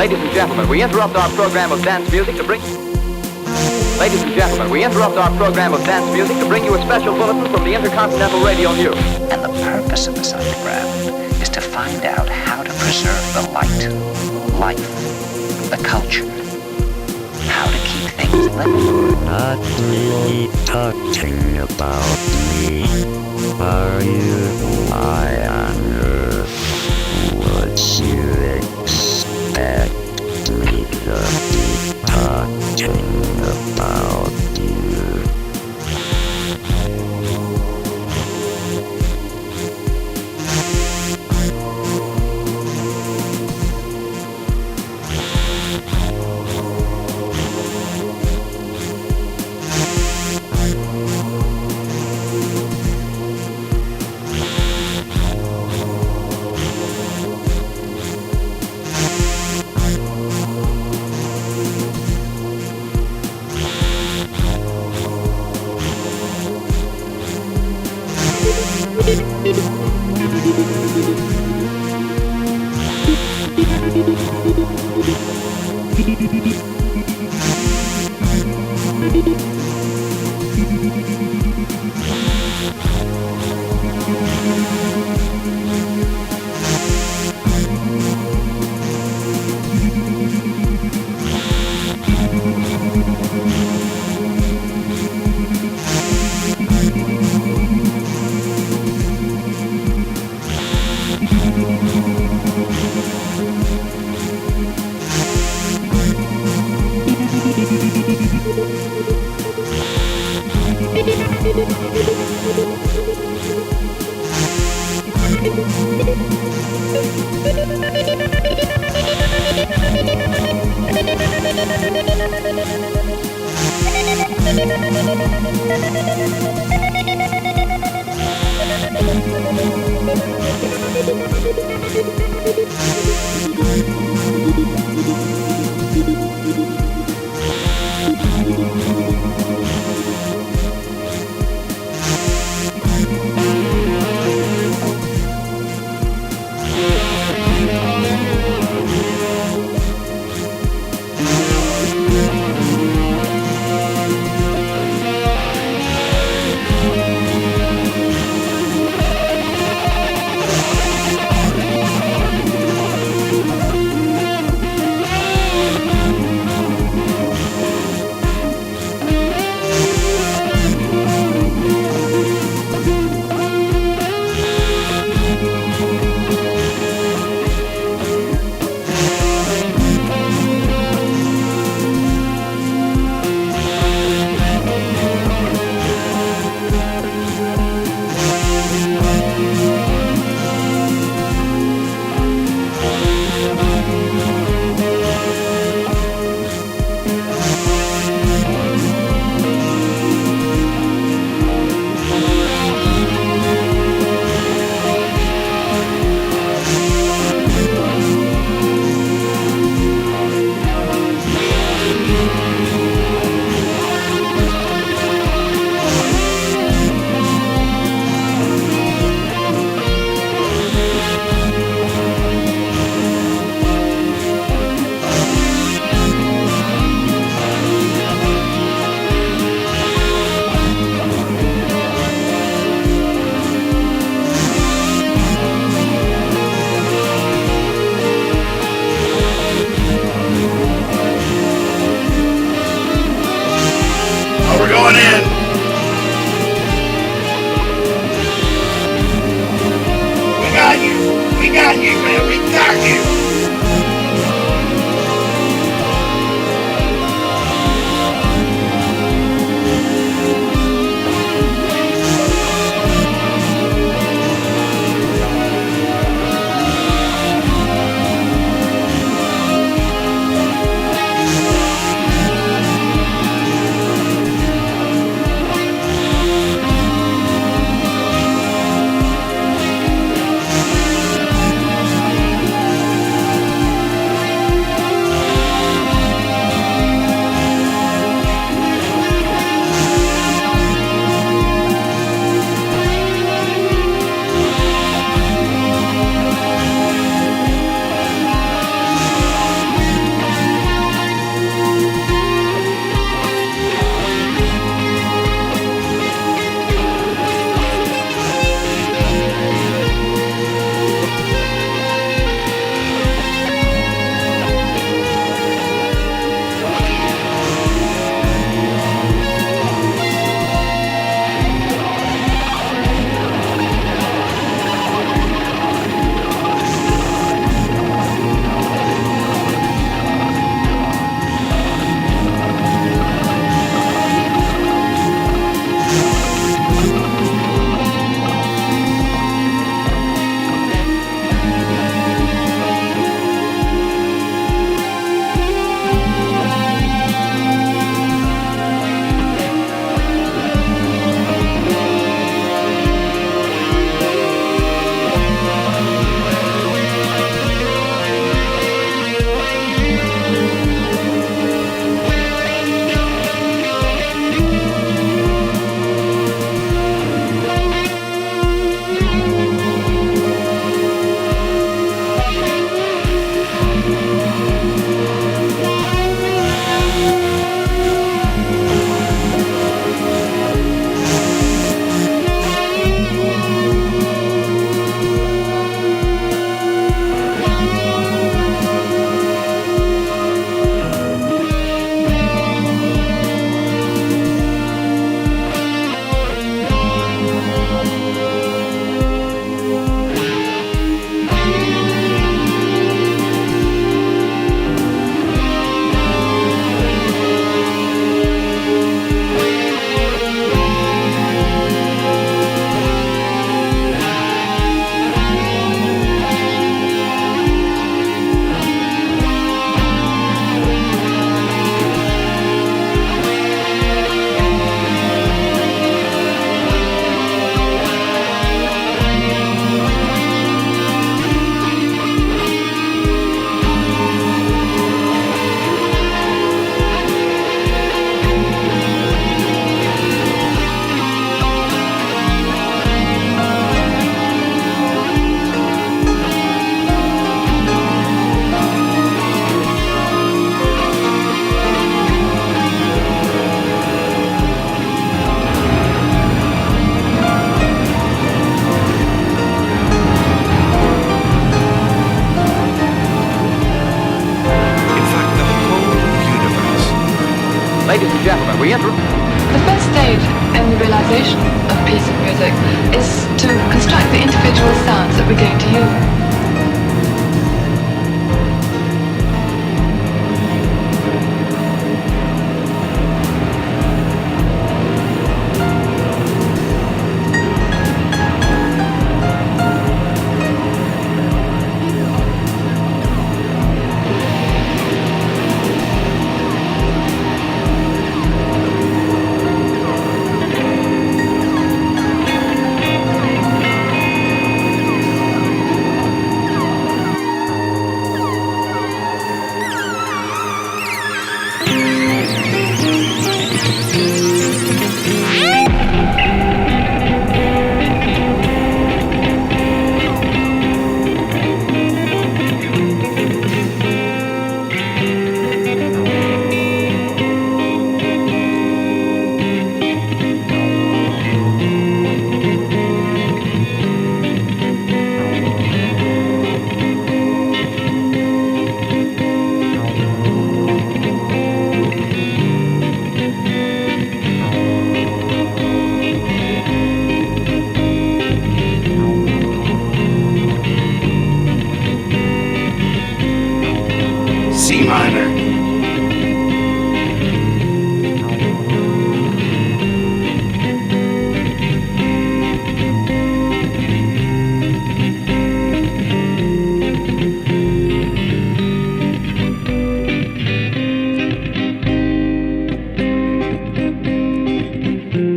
I: Ladies and gentlemen, we interrupt our program of dance music to bring... Ladies and gentlemen, we interrupt our program of dance music to bring you a special bulletin from the Intercontinental Radio News.
M: And the purpose of this underground is to find out how to preserve the light, life, the culture, how to keep things living.
N: Not really talking about me, are you? I on Earth. Would you expect me to be talking about you?
L: We're going in. We got you. We got you, man. We got you.
I: Ladies and gentlemen, we enter...
O: The first stage in the realization of a piece of music is to construct the individual sounds that we're going to use.
C: C minor.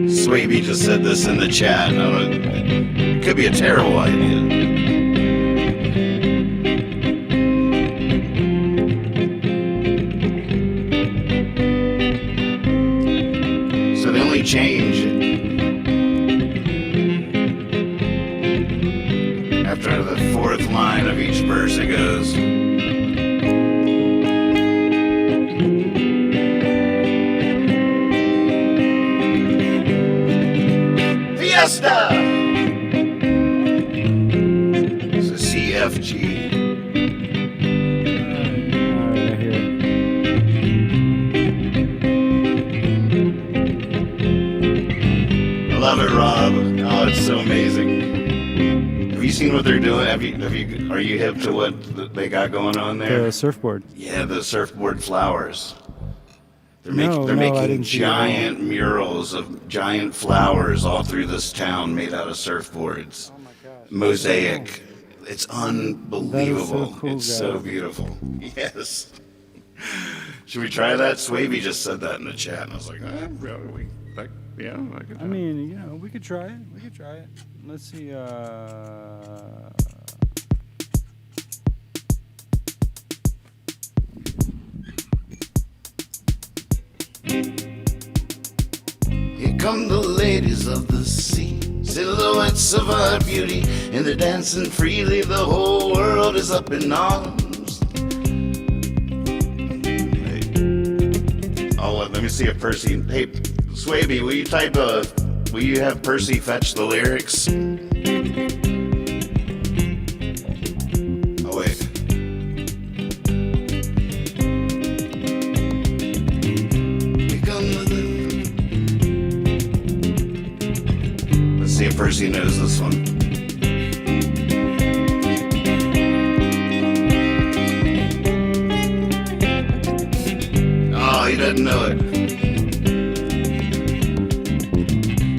C: Swaby just said this in the chat. It could be a terrible idea. Change after the fourth line of each verse it goes. Fiesta! It's a CFG. Love it, Rob. Oh, it's so amazing. Have you seen what they're doing? Are you hip to what they got going on there?
H: The surfboard.
C: Yeah, the surfboard flowers. They're
H: No,
C: making giant murals of giant flowers all through this town made out of surfboards. Oh my gosh. Mosaic. It's unbelievable.
H: That is so cool,
C: it's so beautiful. Yes. Should we try that? Swaby just said that in the chat, and I was like, yeah, I could.
H: I mean, you know, we could try it. Let's see.
C: Here come the ladies of the sea, silhouettes of our beauty, and they're dancing freely. The whole world is up in arms. Let me see if Percy. Hey, Swaby, will you have Percy fetch the lyrics? Oh, wait. Let's see if Percy knows this one. Oh, he doesn't know it.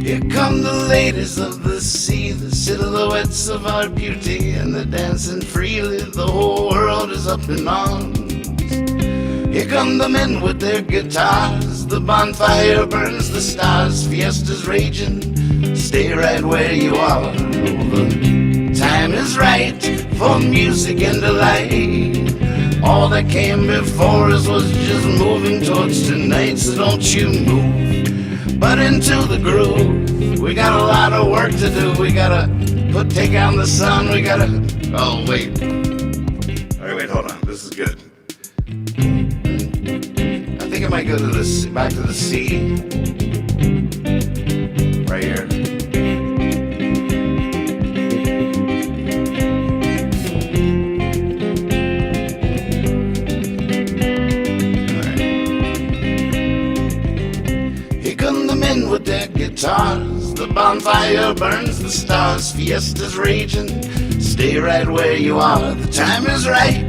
C: Here come the ladies of the sea, the silhouettes of our beauty, and they're dancing freely. The whole world is up in arms. Here come the men with their guitars, the bonfire burns the stars, fiesta's raging. Stay right where you are. The time is right for music and delight. All that came before us was just moving towards tonight, so don't you move but into the groove. We got a lot of work to do. We gotta take out the sun. We gotta. Oh wait. All right, wait, hold on. This is good. I think I might go to this back to the C. Right here.
B: men with their guitars. The bonfire burns the stars. Fiesta's raging. Stay right where you are. The time is right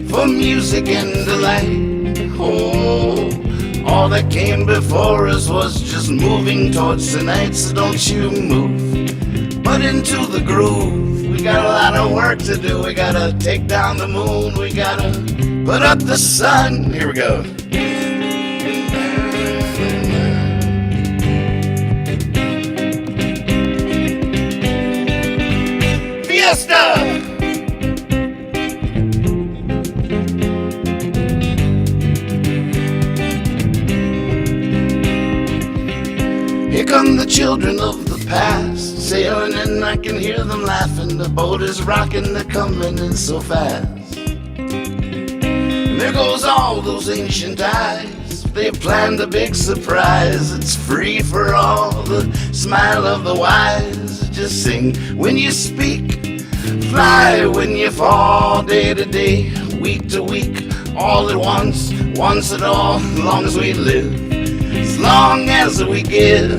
B: for music and delight. Oh, all that came before us was just moving towards tonight. So don't you move, but into the groove. We got a lot of work to do. We gotta take down the moon. We gotta put up the sun. Here we go. Fiesta! Here come the children of the past, sailing in, I can hear them laughing. The boat is rocking, they're coming in so fast. And there goes all those ancient eyes. They've planned a big surprise. It's free for all, the smile of the wise. Just sing when you speak, fly when you fall. Day to day, week to week, all at once, once at all. As long as we live, as long as we give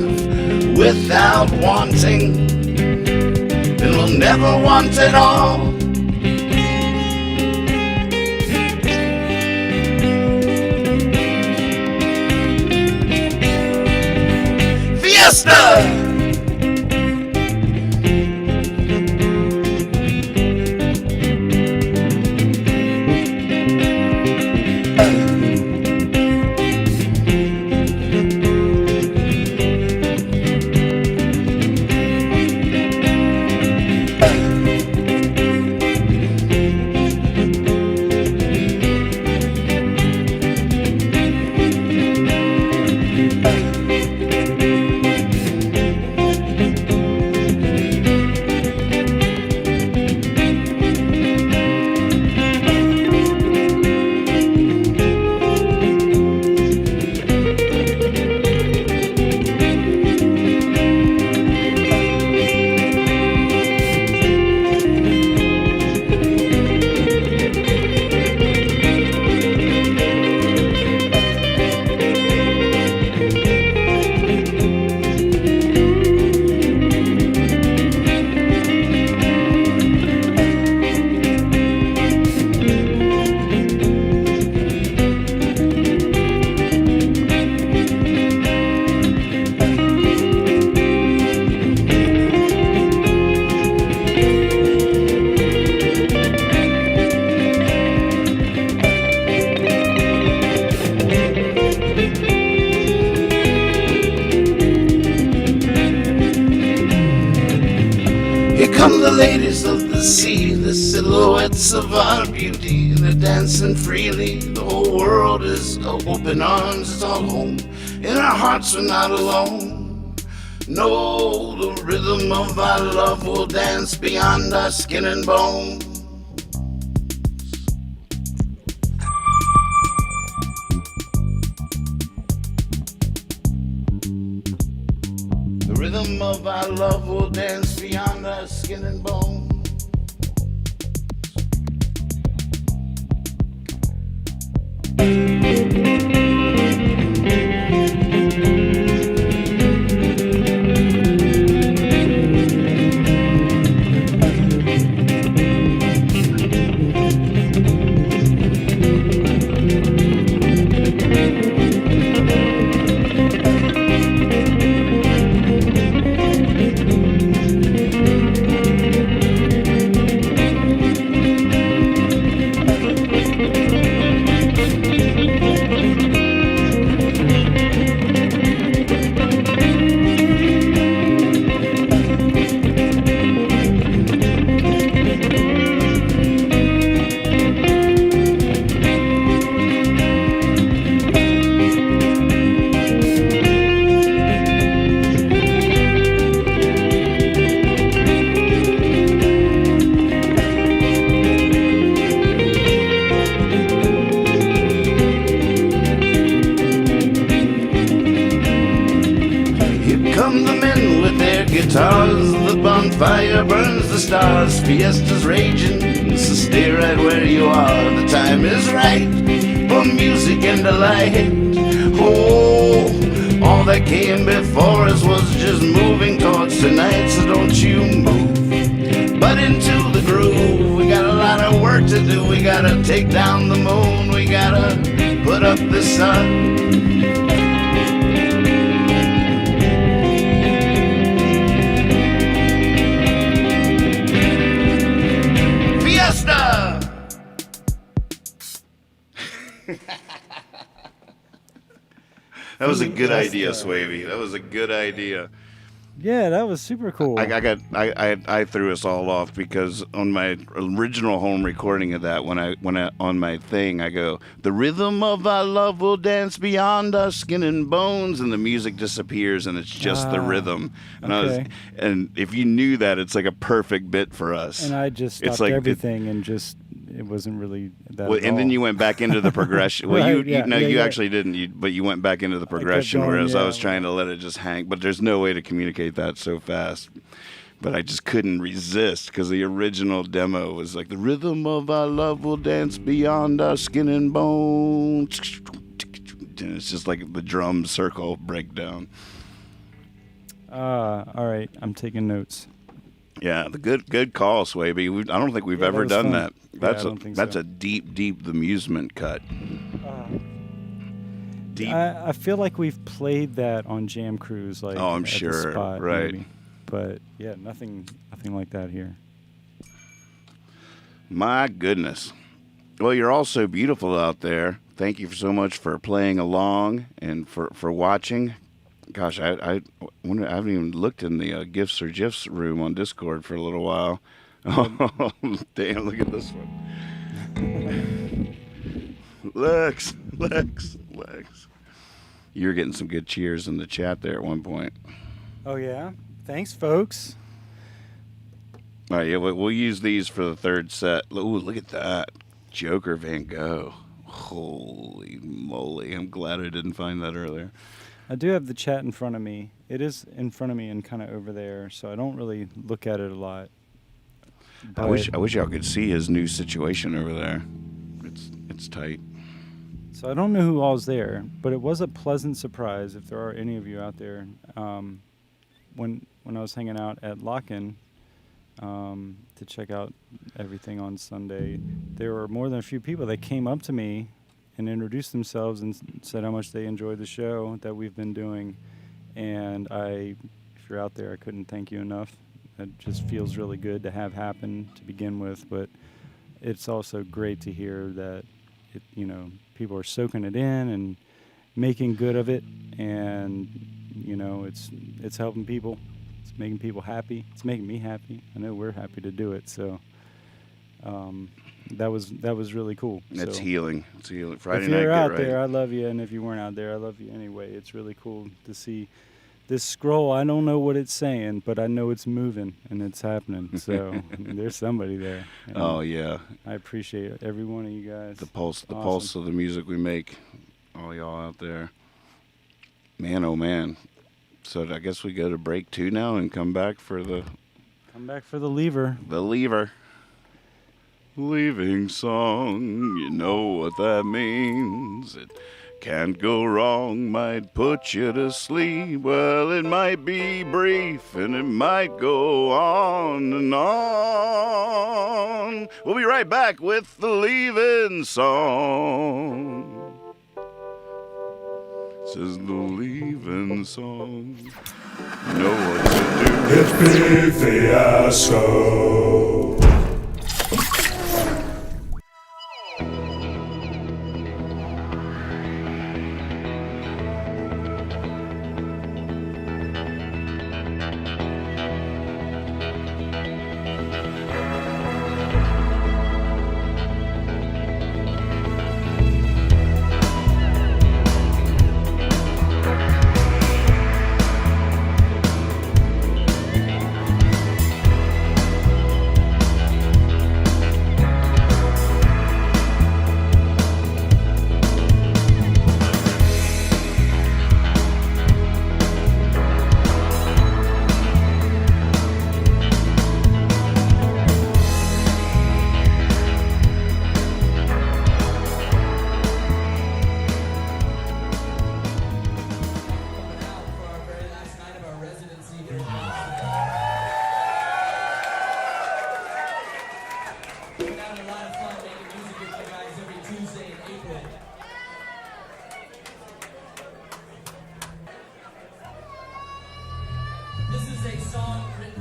B: without wanting, then we'll never want it all. Fiesta! Come the ladies of the sea, the silhouettes of our beauty. They're dancing freely, the whole world is open arms. It's all home, in our hearts we're not alone. No, the rhythm of our love will dance beyond our skin and bone. The rhythm of our love will dance beyond our skin and bone. Guitars, the bonfire burns the stars. Fiesta's raging, so stay right where you are. The time is right for music and delight. Oh, all that
C: that came before us was just moving towards tonight, so don't you move. But into the groove, we got a lot of work to do. We gotta take down the moon, we gotta put up the sun. Fiesta! That was a good idea, Swavey. That was a good idea.
H: Yeah, that was super cool.
C: I threw us all off because on my original home recording of that, when I on my thing, I go, the rhythm of our love will dance beyond our skin and bones, and the music disappears, and it's just the rhythm. And
H: okay.
C: And if you knew that, it's like a perfect bit for us.
H: And I just stopped everything and just. It wasn't really that.
C: Well, and then you went back into the progression. Well,
H: right,
C: you actually didn't. But you went back into the progression, whereas I was trying to let it just hang. But there's no way to communicate that so fast. But I just couldn't resist because the original demo was like the rhythm of our love will dance beyond our skin and bones. And it's just like the drum circle breakdown.
H: All right, I'm taking notes.
C: Yeah, the good call, Swaby. I don't think we've ever done that. That's a deep amusement cut. Deep.
H: I feel like we've played that on Jam Cruise, like
C: I'm
H: at
C: sure,
H: the spot,
C: right?
H: Maybe. But yeah, nothing like that here.
C: My goodness. Well, you're all so beautiful out there. Thank you so much for playing along and for watching. Gosh, I wonder, I haven't even looked in the gifts or GIFs room on Discord for a little while. Oh, damn, look at this one. Lex. You were getting some good cheers in the chat there at one point.
H: Oh, yeah? Thanks, folks.
C: All right, yeah, we'll use these for the third set. Ooh, look at that. Joker Van Gogh. Holy moly. I'm glad I didn't find that earlier.
H: I do have the chat in front of me. It is in front of me and kind of over there, so I don't really look at it a lot.
C: I wish y'all could see his new situation over there. It's tight.
H: So I don't know who all's there, but it was a pleasant surprise if there are any of you out there. When I was hanging out at Lock-In to check out everything on Sunday, there were more than a few people that came up to me and introduced themselves and said how much they enjoyed the show that we've been doing. And if you're out there, I couldn't thank you enough. It just feels really good to have happen to begin with, but it's also great to hear that people are soaking it in and making good of it, and it's helping people. It's making people happy. It's making me happy. I know we're happy to do it. So that was really cool.
C: It's
H: so,
C: healing. It's healing. Friday
H: if
C: night.
H: you're out
C: right.
H: there, I love you, and if you weren't out there, I love you anyway. It's really cool to see this scroll. I don't know what it's saying, but I know it's moving and it's happening. So there's somebody there.
C: Oh yeah.
H: I appreciate every one of you guys.
C: The pulse of the music we make. All y'all out there. Man, oh man. So I guess we go to break 2 now and come back for the
H: lever.
C: The lever. Leaving song, you know what that means. It can't go wrong, might put you to sleep. Well, it might be brief and it might go on and on. We'll be right back with the leaving song. This is the leaving song. You know what to do.
P: It's Big Fiasco.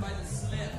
J: by the slip.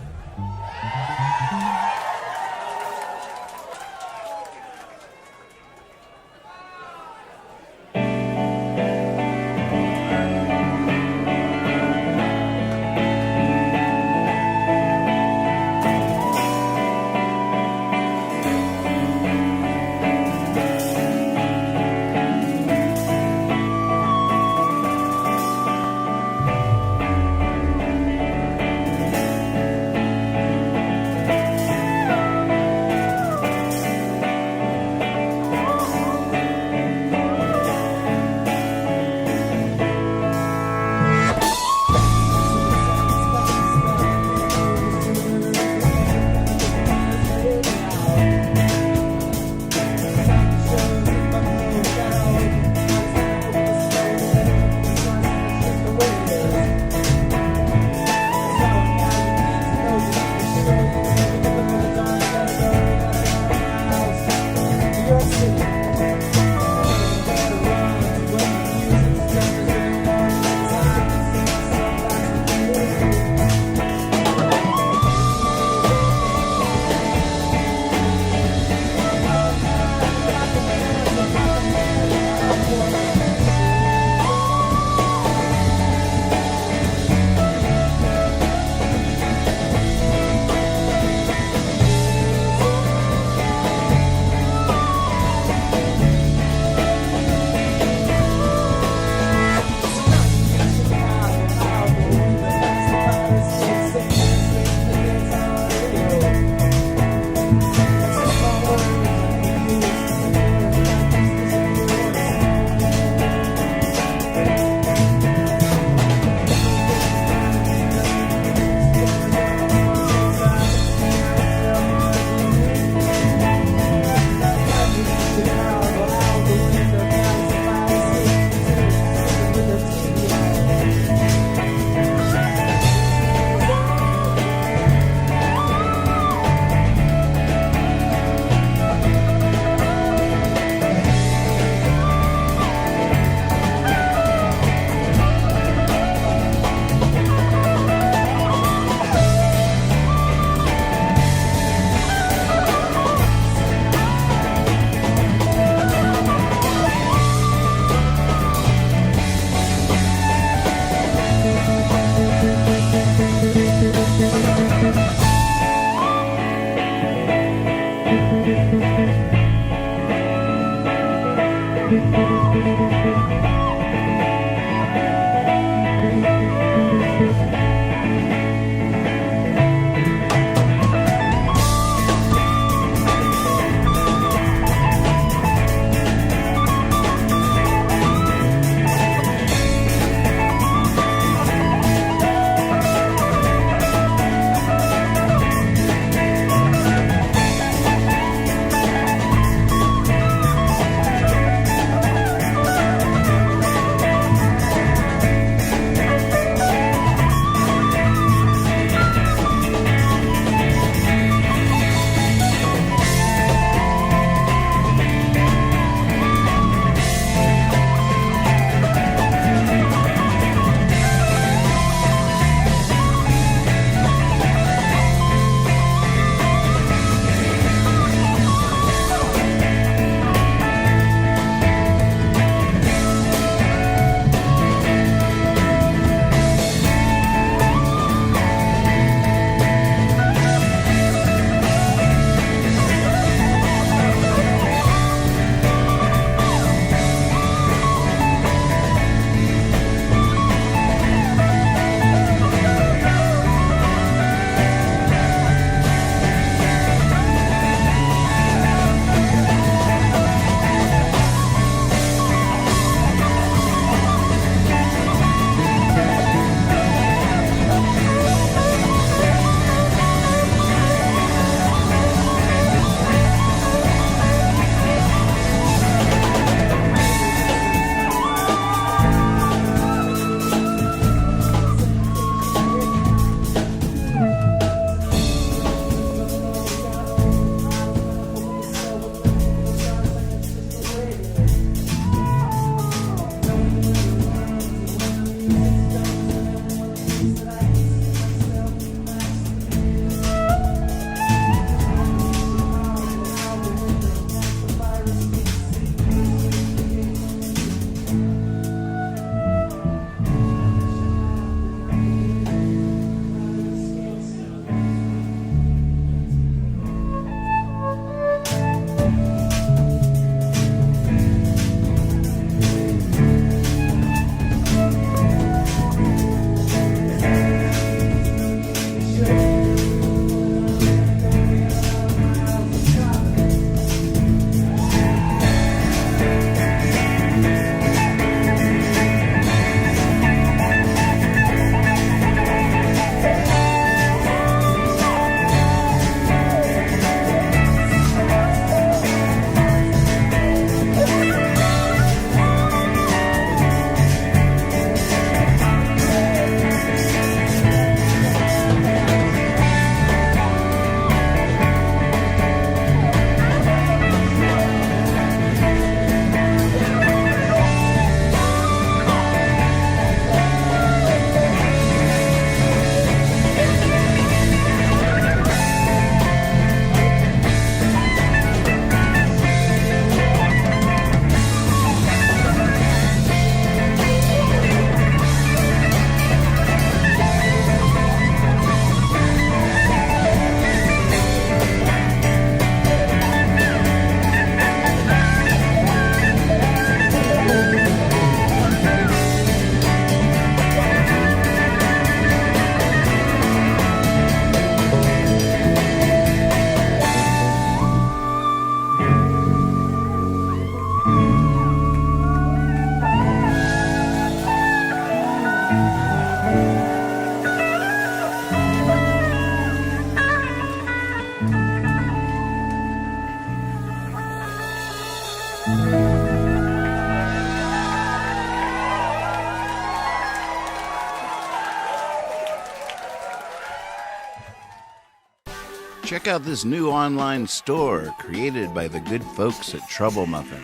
C: Check out this new online store created by the good folks at Trouble Muffin.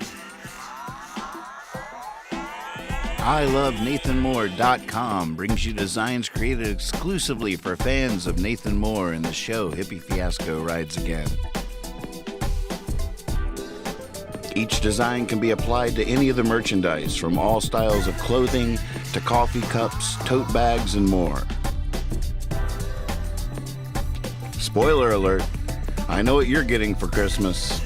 C: ILoveNathanMoore.com brings you designs created exclusively for fans of Nathan Moore and the show Hippie Fiasco Rides Again. Each design can be applied to any of the merchandise, from all styles of clothing to coffee cups, tote bags, and more. Spoiler alert, I know what you're getting for Christmas.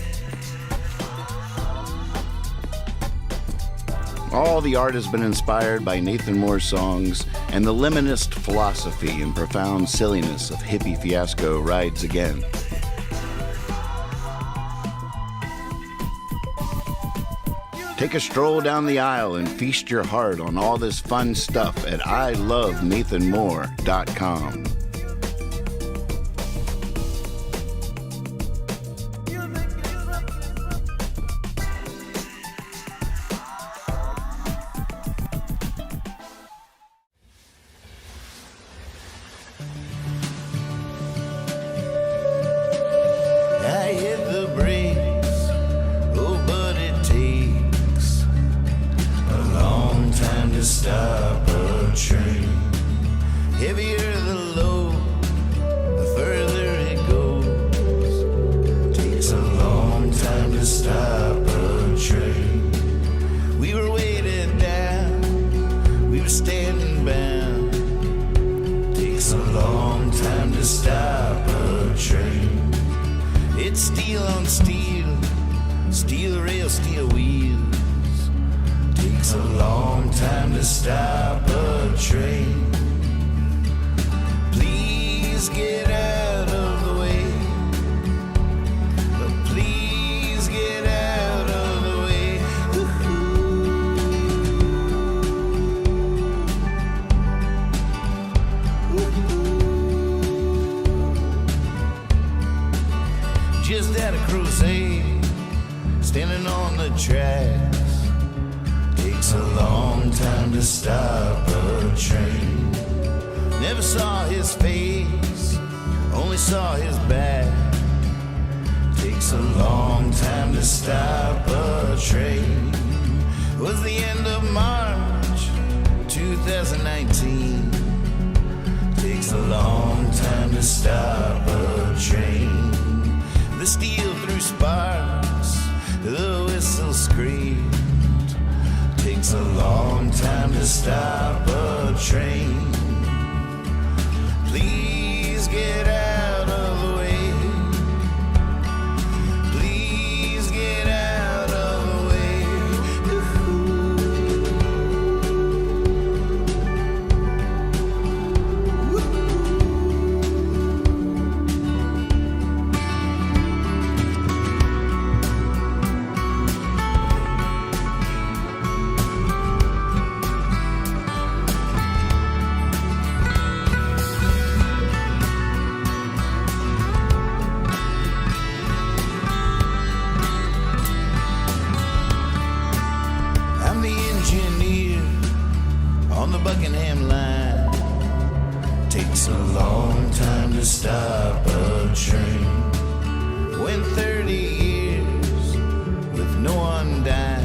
C: All the art has been inspired by Nathan Moore's songs and the liminist philosophy and profound silliness of Hippie Fiasco Rides Again. Take a stroll down the aisle and feast your heart on all this fun stuff at ILoveNathanMoore.com.
B: I hit the brakes, oh, but it takes a long time to stop a train. Heavier the load, the further it goes. Takes a long time to stop a train. We were weighted down, we were standing bound. Takes a long time to stop a train. It's steel on steel, steel rail, steel wheels. Takes a long time to stop a train. Please get out of the way. Please get out of the way. Just had a crusade, standing on the tracks. Takes a long time to stop a train. Never saw his face, only saw his back. Takes a long time to stop a train. Was the end of March 2019. Takes a long time to stop a train. The steel threw sparks, the whistle screamed. Takes a long time to stop a train. Please get out of the way. Please get out of the way. I'm the engineer on the Buckingham line. Takes a long time to stop a train. Went 30 years with no one dying.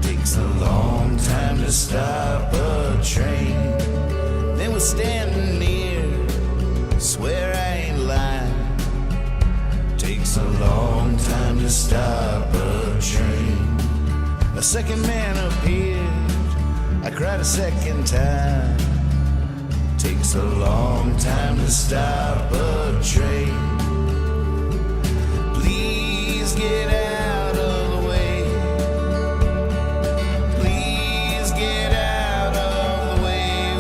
B: Takes a long time to stop a train. Then we're standing near, swear I ain't lying. Takes a long time to stop a train. A second man appeared, I cried a second time. Takes a long time to stop a train. Please get out of the way. Please get out of the way.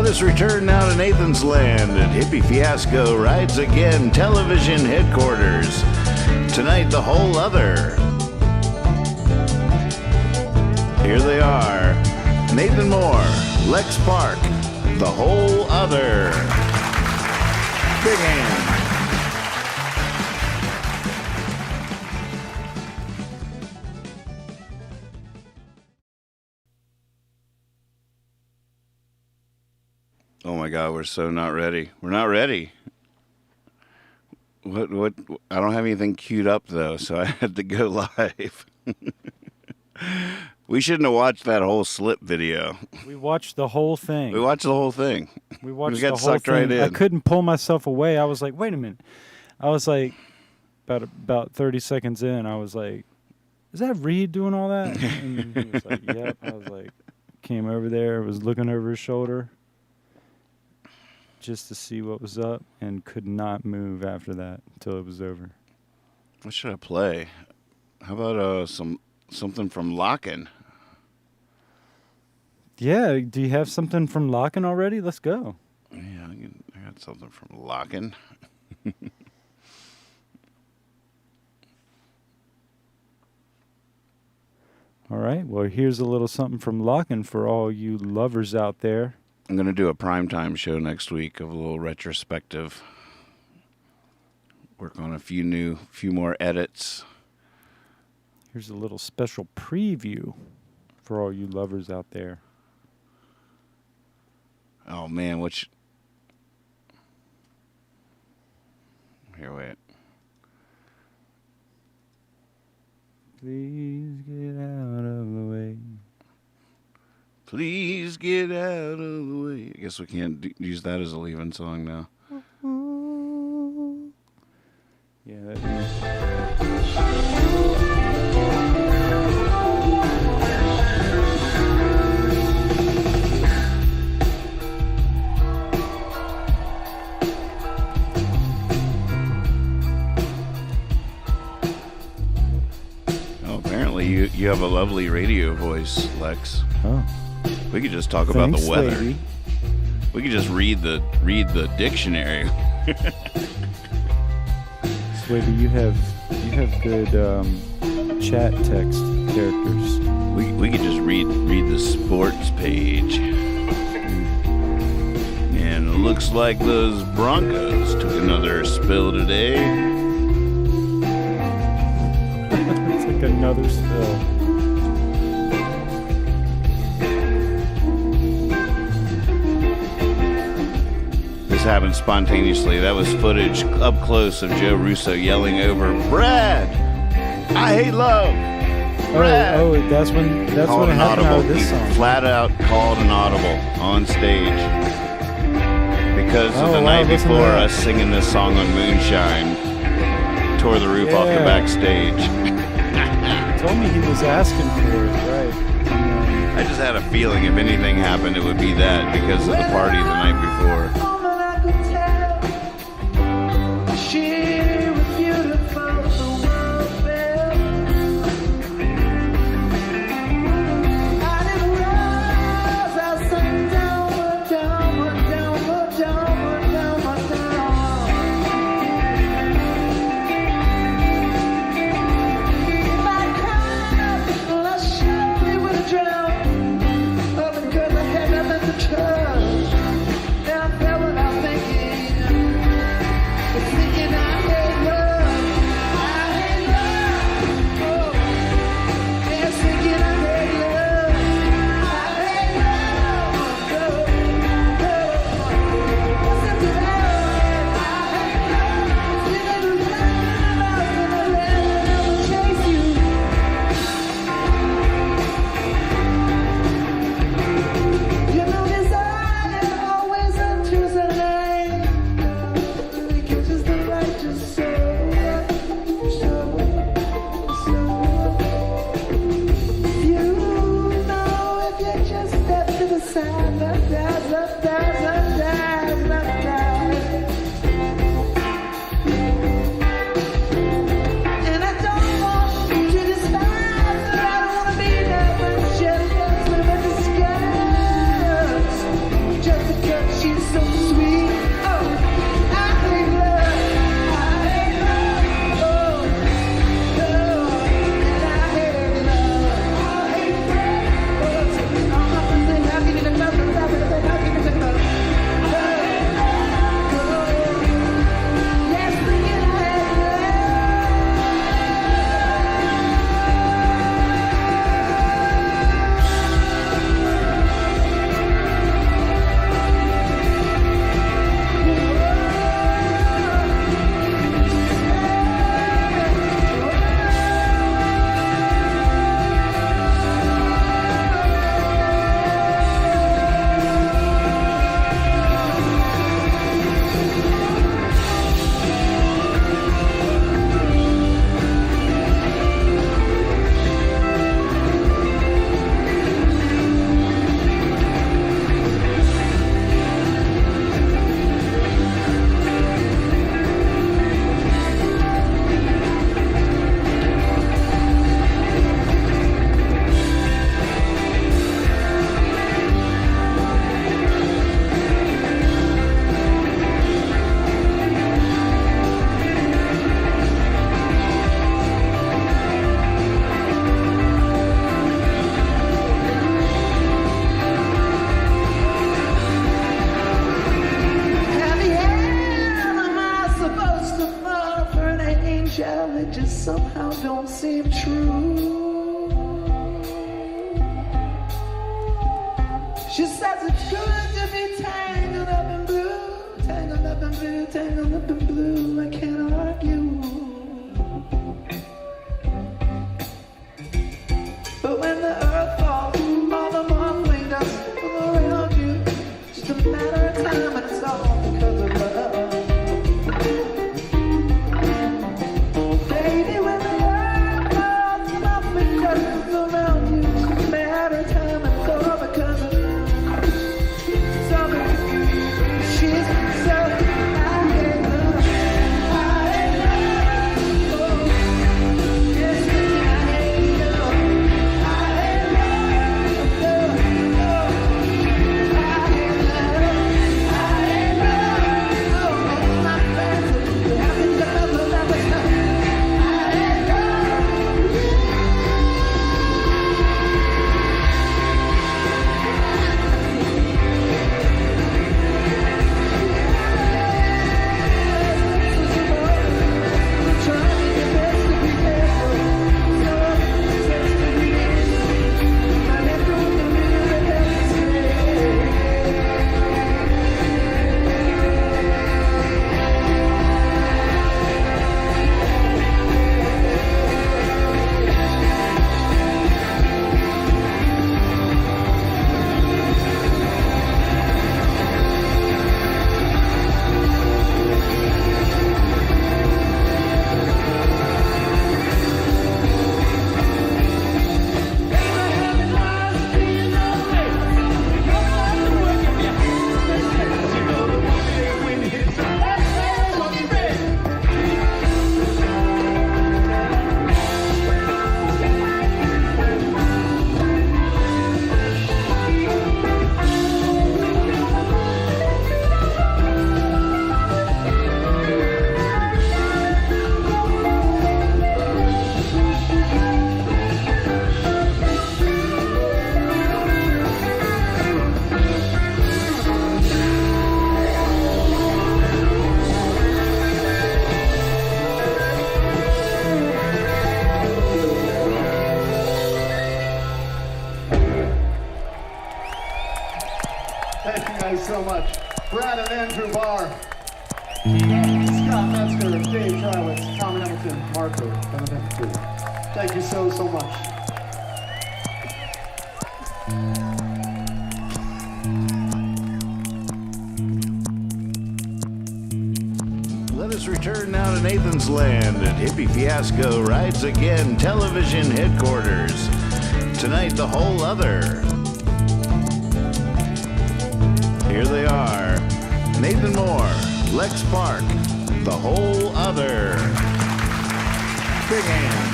C: Let us return now to Nathan's land and Hippie Fiasco rides again television headquarters. Tonight, the whole other. Here they are. Nathan Moore, Lex Park, the whole other. Big hand. Oh my God, we're so not ready. We're not ready. What? I don't have anything queued up though, so I had to go live. We shouldn't have watched that whole slip video.
H: We watched the whole thing.
C: We watched the whole thing.
H: We watched
C: got
H: the whole
C: sucked
H: thing.
C: right in.
H: I couldn't pull myself away. I was like, wait a minute. I was like, about 30 seconds in, I was like, is that Reed doing all that? And he was like, yep. I was like, came over there, was looking over his shoulder just to see what was up, and could not move after that until it was over.
C: What should I play? How about something from Locken?
H: Yeah, do you have something from Locken already? Let's go.
C: Yeah, I got something from Locken.
H: All right, well, here's a little something from Locken for all you lovers out there.
C: I'm going to do a primetime show next week of a little retrospective. Work on a few more edits.
H: Here's a little special preview for all you lovers out there.
C: Oh, man, which... Here, wait.
H: Please get out of the way.
C: Please get out of the way. I guess we can't use that as a leave-in song now.
H: Yeah, that
C: apparently you have a lovely radio voice, Lex.
H: Oh.
C: We could just talk about the weather.
H: Lady.
C: We could just read the dictionary.
H: Swaby, you have good chat text characters.
C: We could just read the sports page. And it looks like those Broncos took another spill today.
H: It's like another spill.
C: This happened spontaneously. That was footage up close of Joe Russo yelling over, "Brad, I hate love." Brad.
H: Oh, that's what happened out of this song.
C: He flat out called an audible on stage because of the night before us singing this song on Moonshine. Tore the roof off the backstage.
H: Told me he was asking for it, right?
C: I just had a feeling if anything happened, it would be that because of the party the night before.
B: Now I fell without thinking. tangled up in blue, I can't argue. But when the earth falls, all the mothling dust will around you. Just a matter of time, and it's all because of love. Baby, when the earth falls, the mothling dust will around you. Just a matter of time, and it's all because of summer. She's so I hate love. I hate love. Oh, yes, I hate love.
P: Thank you guys so much. Brad and Andrew Barr, Scott Metzger, Dave Trywitz, Tom Hamilton, Marco, and Event 2. Thank you so much.
C: Let us return now to Nathan's Land at Hippie Fiasco Rides Again Television Headquarters. Tonight, the whole other. Here they are, Nathan Moore, Lex Park, the whole other. Big hand.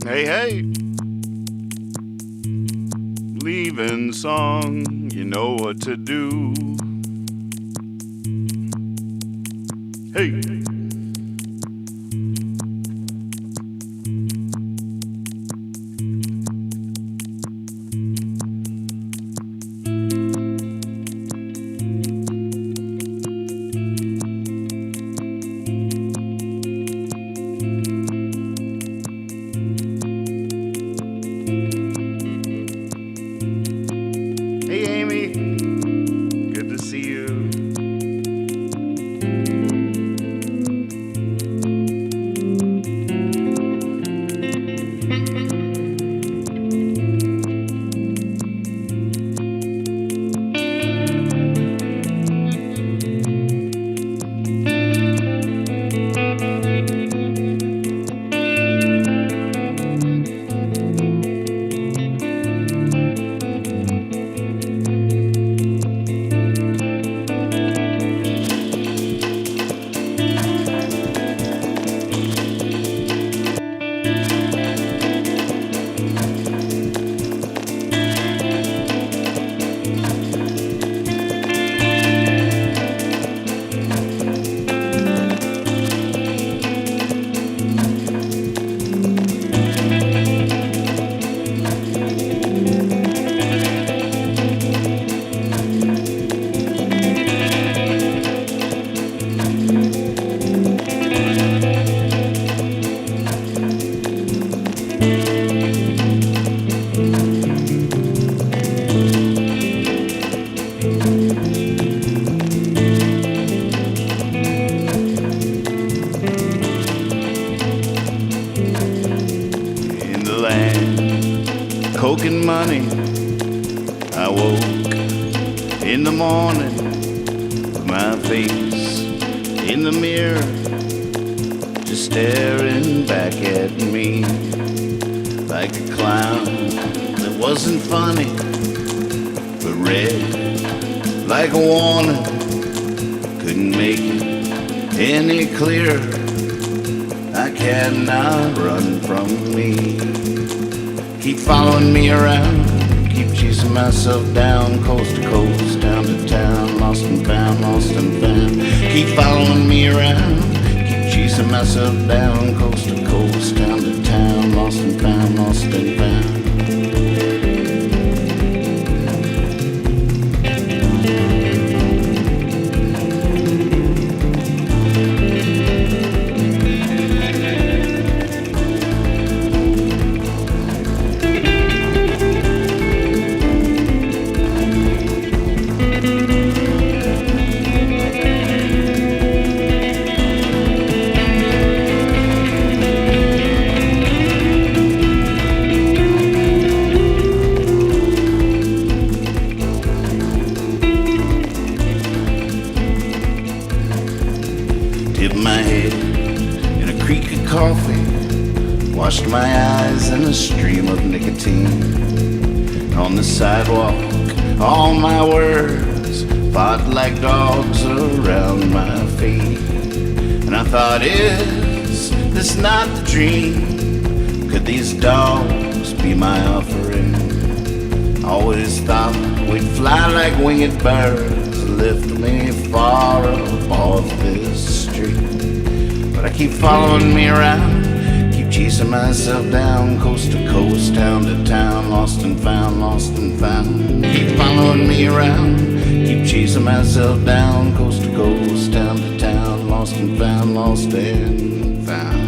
C: Hey, hey. Leaving song, you know what to do. Hey. money. I woke in the morning with my face in the mirror, just staring back at me like a clown that wasn't funny, but read like a warning. Couldn't make it any clearer. I cannot run from me. Keep following me around, keep chasing myself down, coast to coast, town to town, lost and found, lost and found. Keep following me around, keep chasing myself down, coast to coast, town to town, lost and found, lost and found. Dipped my head in a creek of coffee, washed my eyes in a stream of nicotine. On the sidewalk, all my words fought like dogs around my feet. And I thought, is this not the dream? Could these dogs be my offering? Always thought we'd fly like winged birds, lift me far above this street. But I keep following me around, keep chasing myself down, coast to coast, town to town, lost and found, lost and found. Keep following me around, keep chasing myself down, coast to coast, town to town, lost and found, lost and found.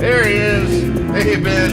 C: There he is. Hey, Ben.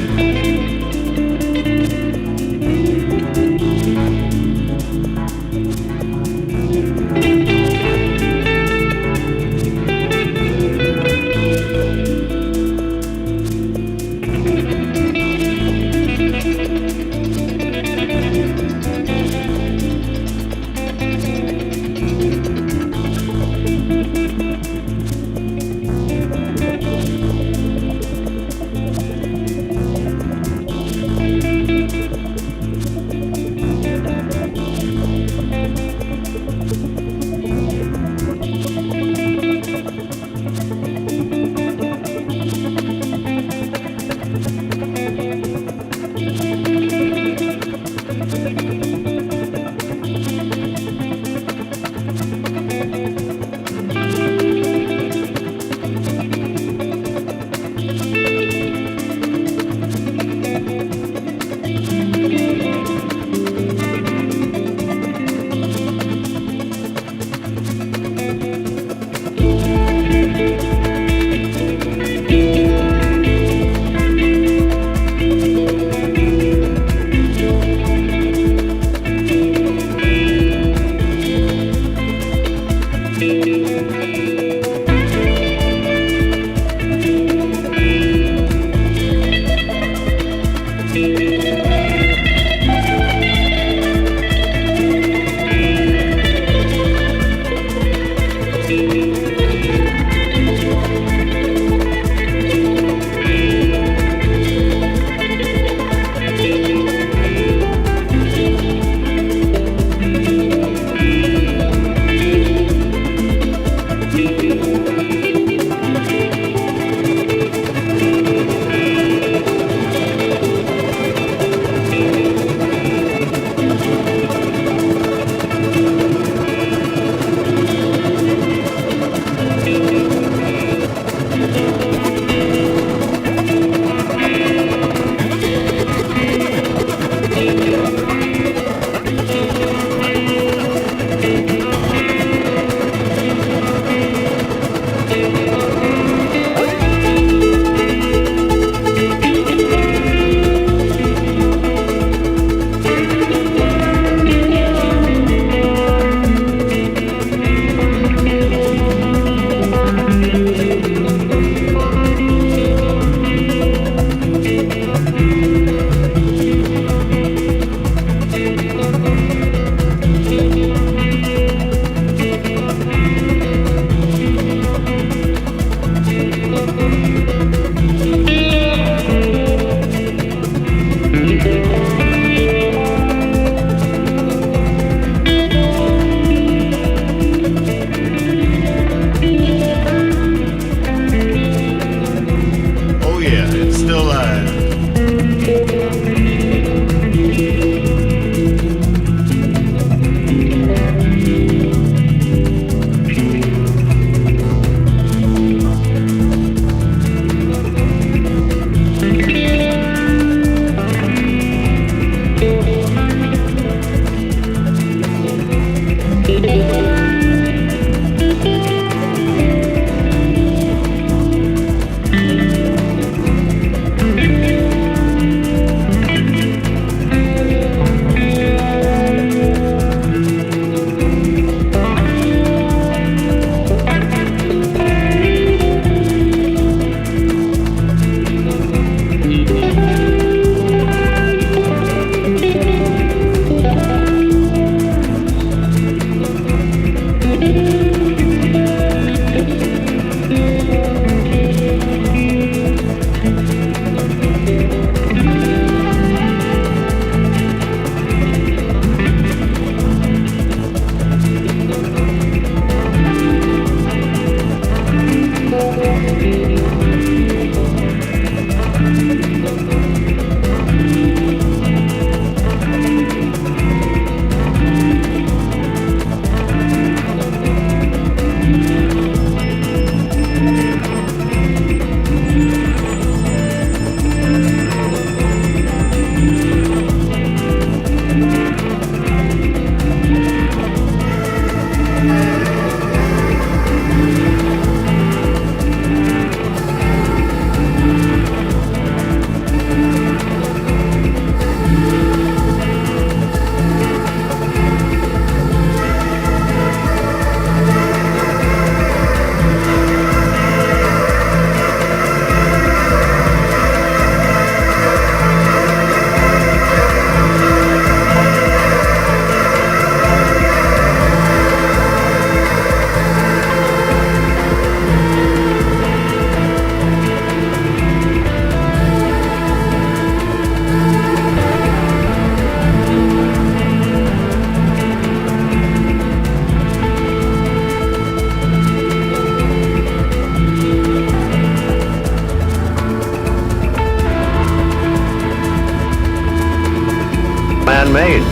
Q: made?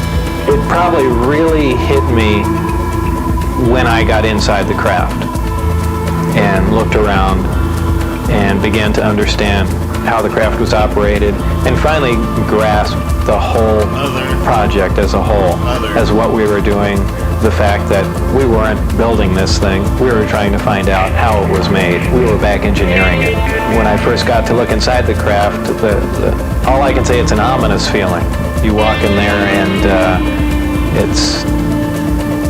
Q: It probably really hit me when I got inside the craft and looked around and began to understand how the craft was operated, and finally grasped the whole project as a whole, as what we were doing, the fact that we weren't building this thing, we were trying to find out how it was made. We were back engineering it. When I first got to look inside the craft, all I can say, it's an ominous feeling. You walk in there and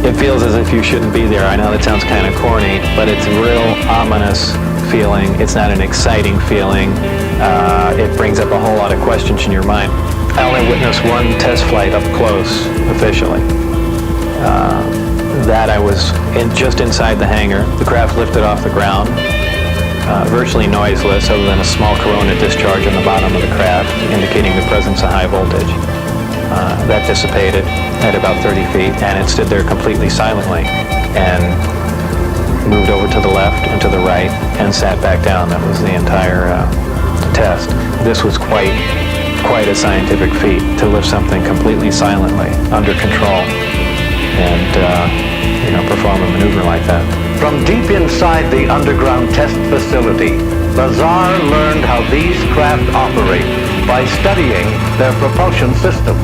Q: it feels as if you shouldn't be there. I know that sounds kind of corny, but it's a real ominous feeling. It's not an exciting feeling. It brings up a whole lot of questions in your mind. I only witnessed one test flight up close, officially. That I was just inside the hangar. The craft lifted off the ground, virtually noiseless, other than a small corona discharge on the bottom of the craft, indicating the presence of high voltage. That dissipated at about 30 feet, and it stood there completely silently, and moved over to the left and to the right, and sat back down. That was the entire test. This was quite a scientific feat, to lift something completely silently, under control, and perform a maneuver like that.
R: From deep inside the underground test facility, Lazar learned how these craft operate by studying their propulsion system.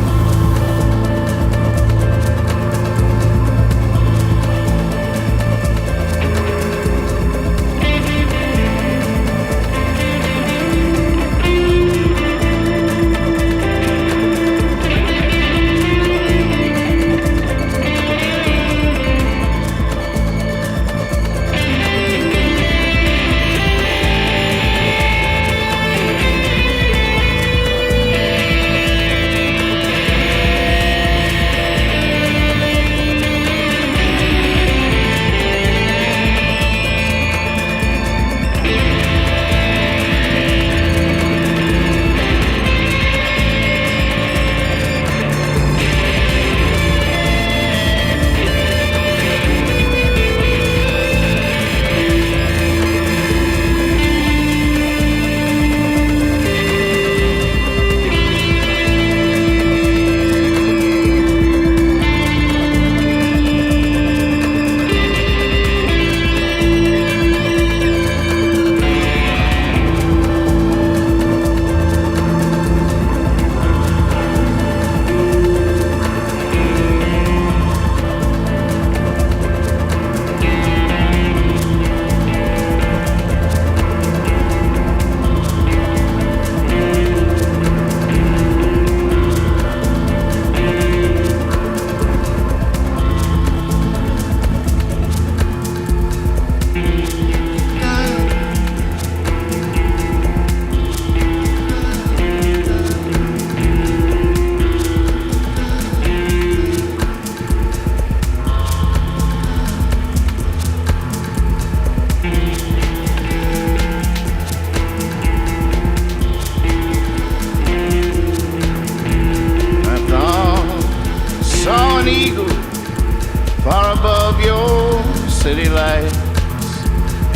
C: city lights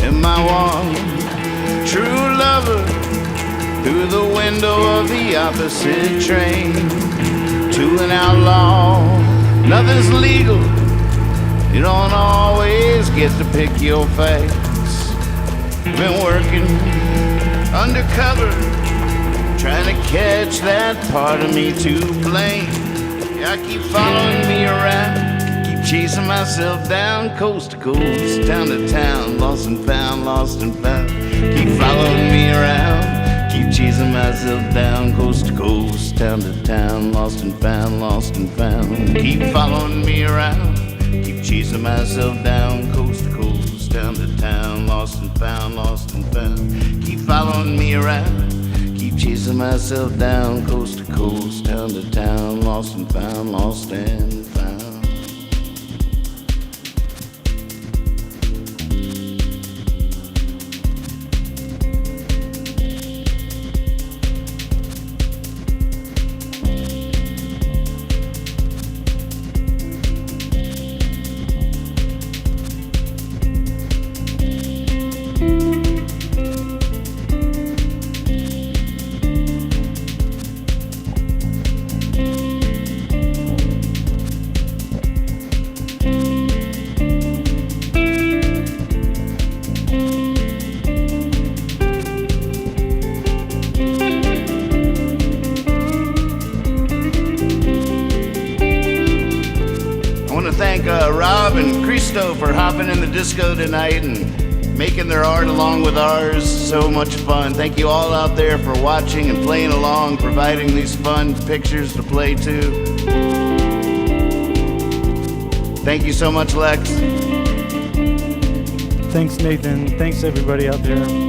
C: and my one true lover through the window of the opposite train. To an outlaw, nothing's legal. You don't always get to pick your fights. Been working undercover, trying to catch that part of me to blame. Yeah, I keep following me around, keep chasing myself down, coast to coast, town to town, lost and found, lost and found. Keep following me around, keep chasing myself down, coast to coast, town to town, lost and found, lost and found. Keep following me around, keep chasing myself down, coast to coast, town to town, lost and found, lost and found. Keep following me around, keep chasing myself down, coast to coast, town to town, lost and found, lost and found. Rob and Christo for hopping in the disco tonight and making their art along with ours. So much fun. Thank you all out there for watching and playing along, providing these fun pictures to play to. Thank you so much, Lex.
H: Thanks, Nathan. Thanks, everybody out there.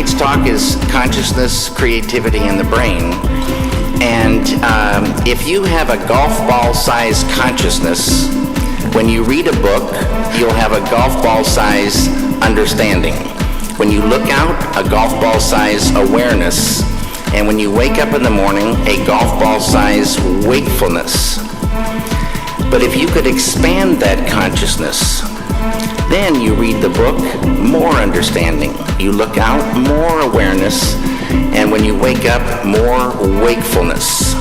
S: Tonight's talk is consciousness, creativity, and the brain. And if you have a golf ball-sized consciousness, when you read a book, you'll have a golf ball-sized understanding. When you look out, a golf ball-sized awareness. And when you wake up in the morning, a golf ball-sized wakefulness. But if you could expand that consciousness, then you read the book, more understanding. You look out, more awareness. And when you wake up, more wakefulness.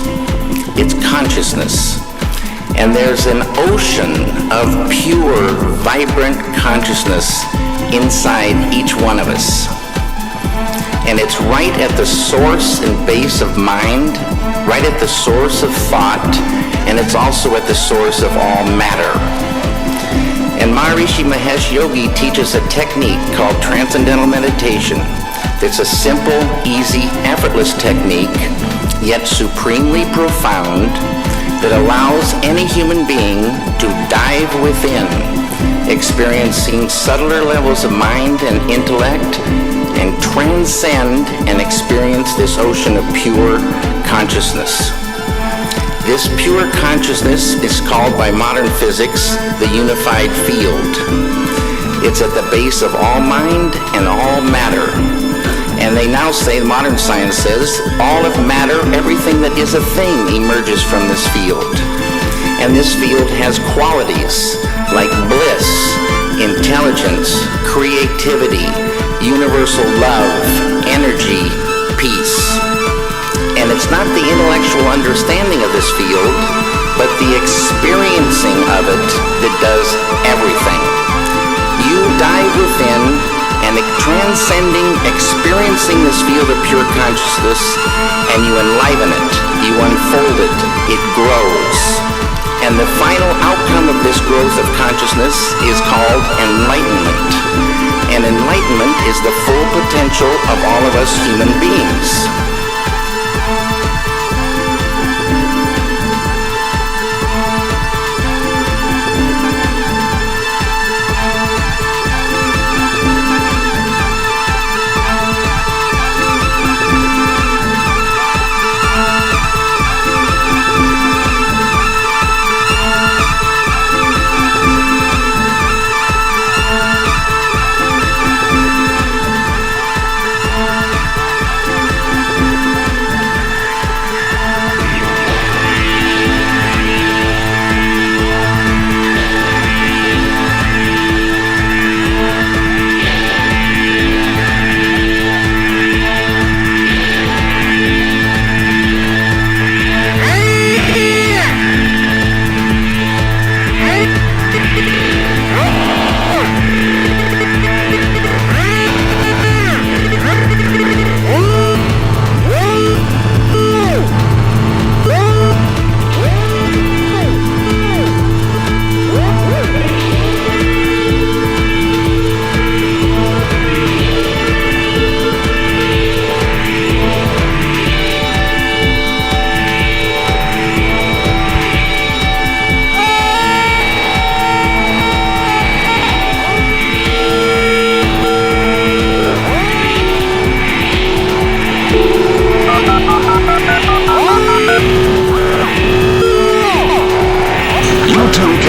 S: It's consciousness. And there's an ocean of pure, vibrant consciousness inside each one of us. And it's right at the source and base of mind, right at the source of thought, and it's also at the source of all matter. And Maharishi Mahesh Yogi teaches a technique called Transcendental Meditation. It's a simple, easy, effortless technique, yet supremely profound, that allows any human being to dive within, experiencing subtler levels of mind and intellect, and transcend and experience this ocean of pure consciousness. This pure consciousness is called by modern physics the unified field. It's at the base of all mind and all matter. And they now say, modern science says, all of matter, everything that is a thing, emerges from this field. And this field has qualities like bliss, intelligence, creativity, universal love, energy, peace. And it's not the intellectual understanding of this field, but the experiencing of it that does everything. You dive within and transcending, experiencing this field of pure consciousness, and you enliven it, you unfold it, it grows. And the final outcome of this growth of consciousness is called enlightenment. And enlightenment is the full potential of all of us human beings.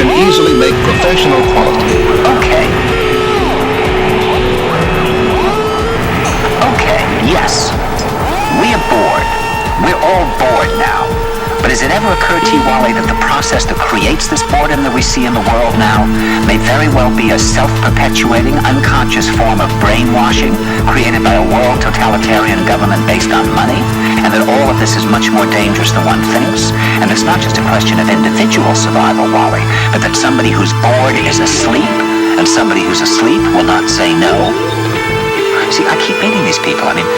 K: Easily make professional quality.
M: Okay. Okay, yes. We are bored. We're all bored now. But has it ever occurred to you, Wally, that the process that creates this boredom that we see in the world now may very well be a self-perpetuating, unconscious form of brainwashing created by a world totalitarian government based on money? And that all of this is much more dangerous than one thinks? And it's not just a question of individual survival, Wally, but that somebody who's bored is asleep, and somebody who's asleep will not say no? See, I keep meeting these people. I mean,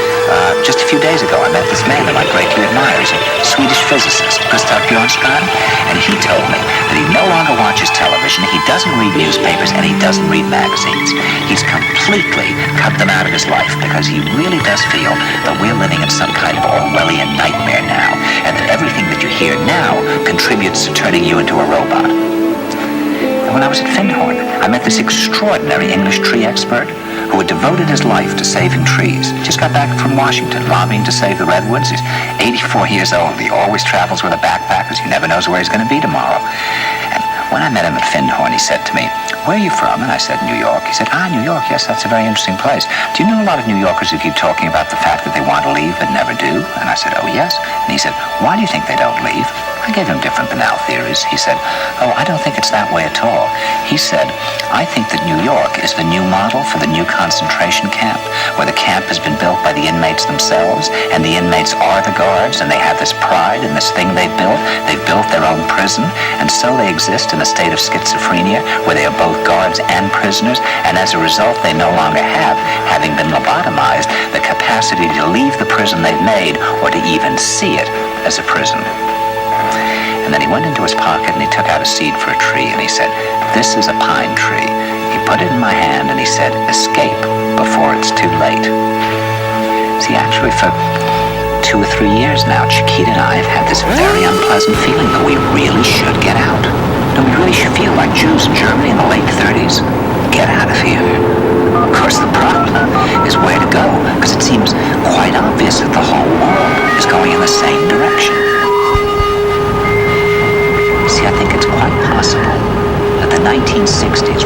M: just a few days ago, I met this man that I greatly admire. He's a Swedish physicist, Gustav Bjornstrand, and he told me that he no longer watches television, he doesn't read newspapers, and he doesn't read magazines. He's completely cut them out of his life because he really does feel that we're living in some kind of Orwellian nightmare now, and that everything that you hear now contributes to turning you into a robot. When I was at Findhorn, I met this extraordinary English tree expert who had devoted his life to saving trees. Just got back from Washington, lobbying to save the redwoods. He's 84 years old. He always travels with a backpack because he never knows where he's going to be tomorrow. And when I met him at Findhorn, he said to me, "Where are you from?" And I said, "New York." He said, "Ah, New York, yes, that's a very interesting place. Do you know a lot of New Yorkers who keep talking about the fact that they want to leave but never do?" And I said, "Oh, yes." And he said, "Why do you think they don't leave?" I gave him different banal theories. He said, "Oh, I don't think it's that way at all." He said, "I think that New York is the new model for the new concentration camp, where the camp has been built by the inmates themselves, and the inmates are the guards, and they have this pride in this thing they've built. They've built their own prison, and so they exist in a state of schizophrenia, where they are both guards and prisoners, and as a result, they no longer have, having been lobotomized, the capacity to leave the prison they've made, or to even see it as a prison." And then he went into his pocket and he took out a seed for a tree and he said, "This is a pine tree." He put it in my hand and he said, "Escape before it's too late." See, actually for 2 or 3 years now, Chiquita and I have had this very unpleasant feeling that we really should get out. That we really should feel like Jews in Germany in the late 30s. Get out of here. Of course, the problem is where to go, because it seems quite obvious that the whole world is going in the same direction. See, I think it's quite possible that the 1960s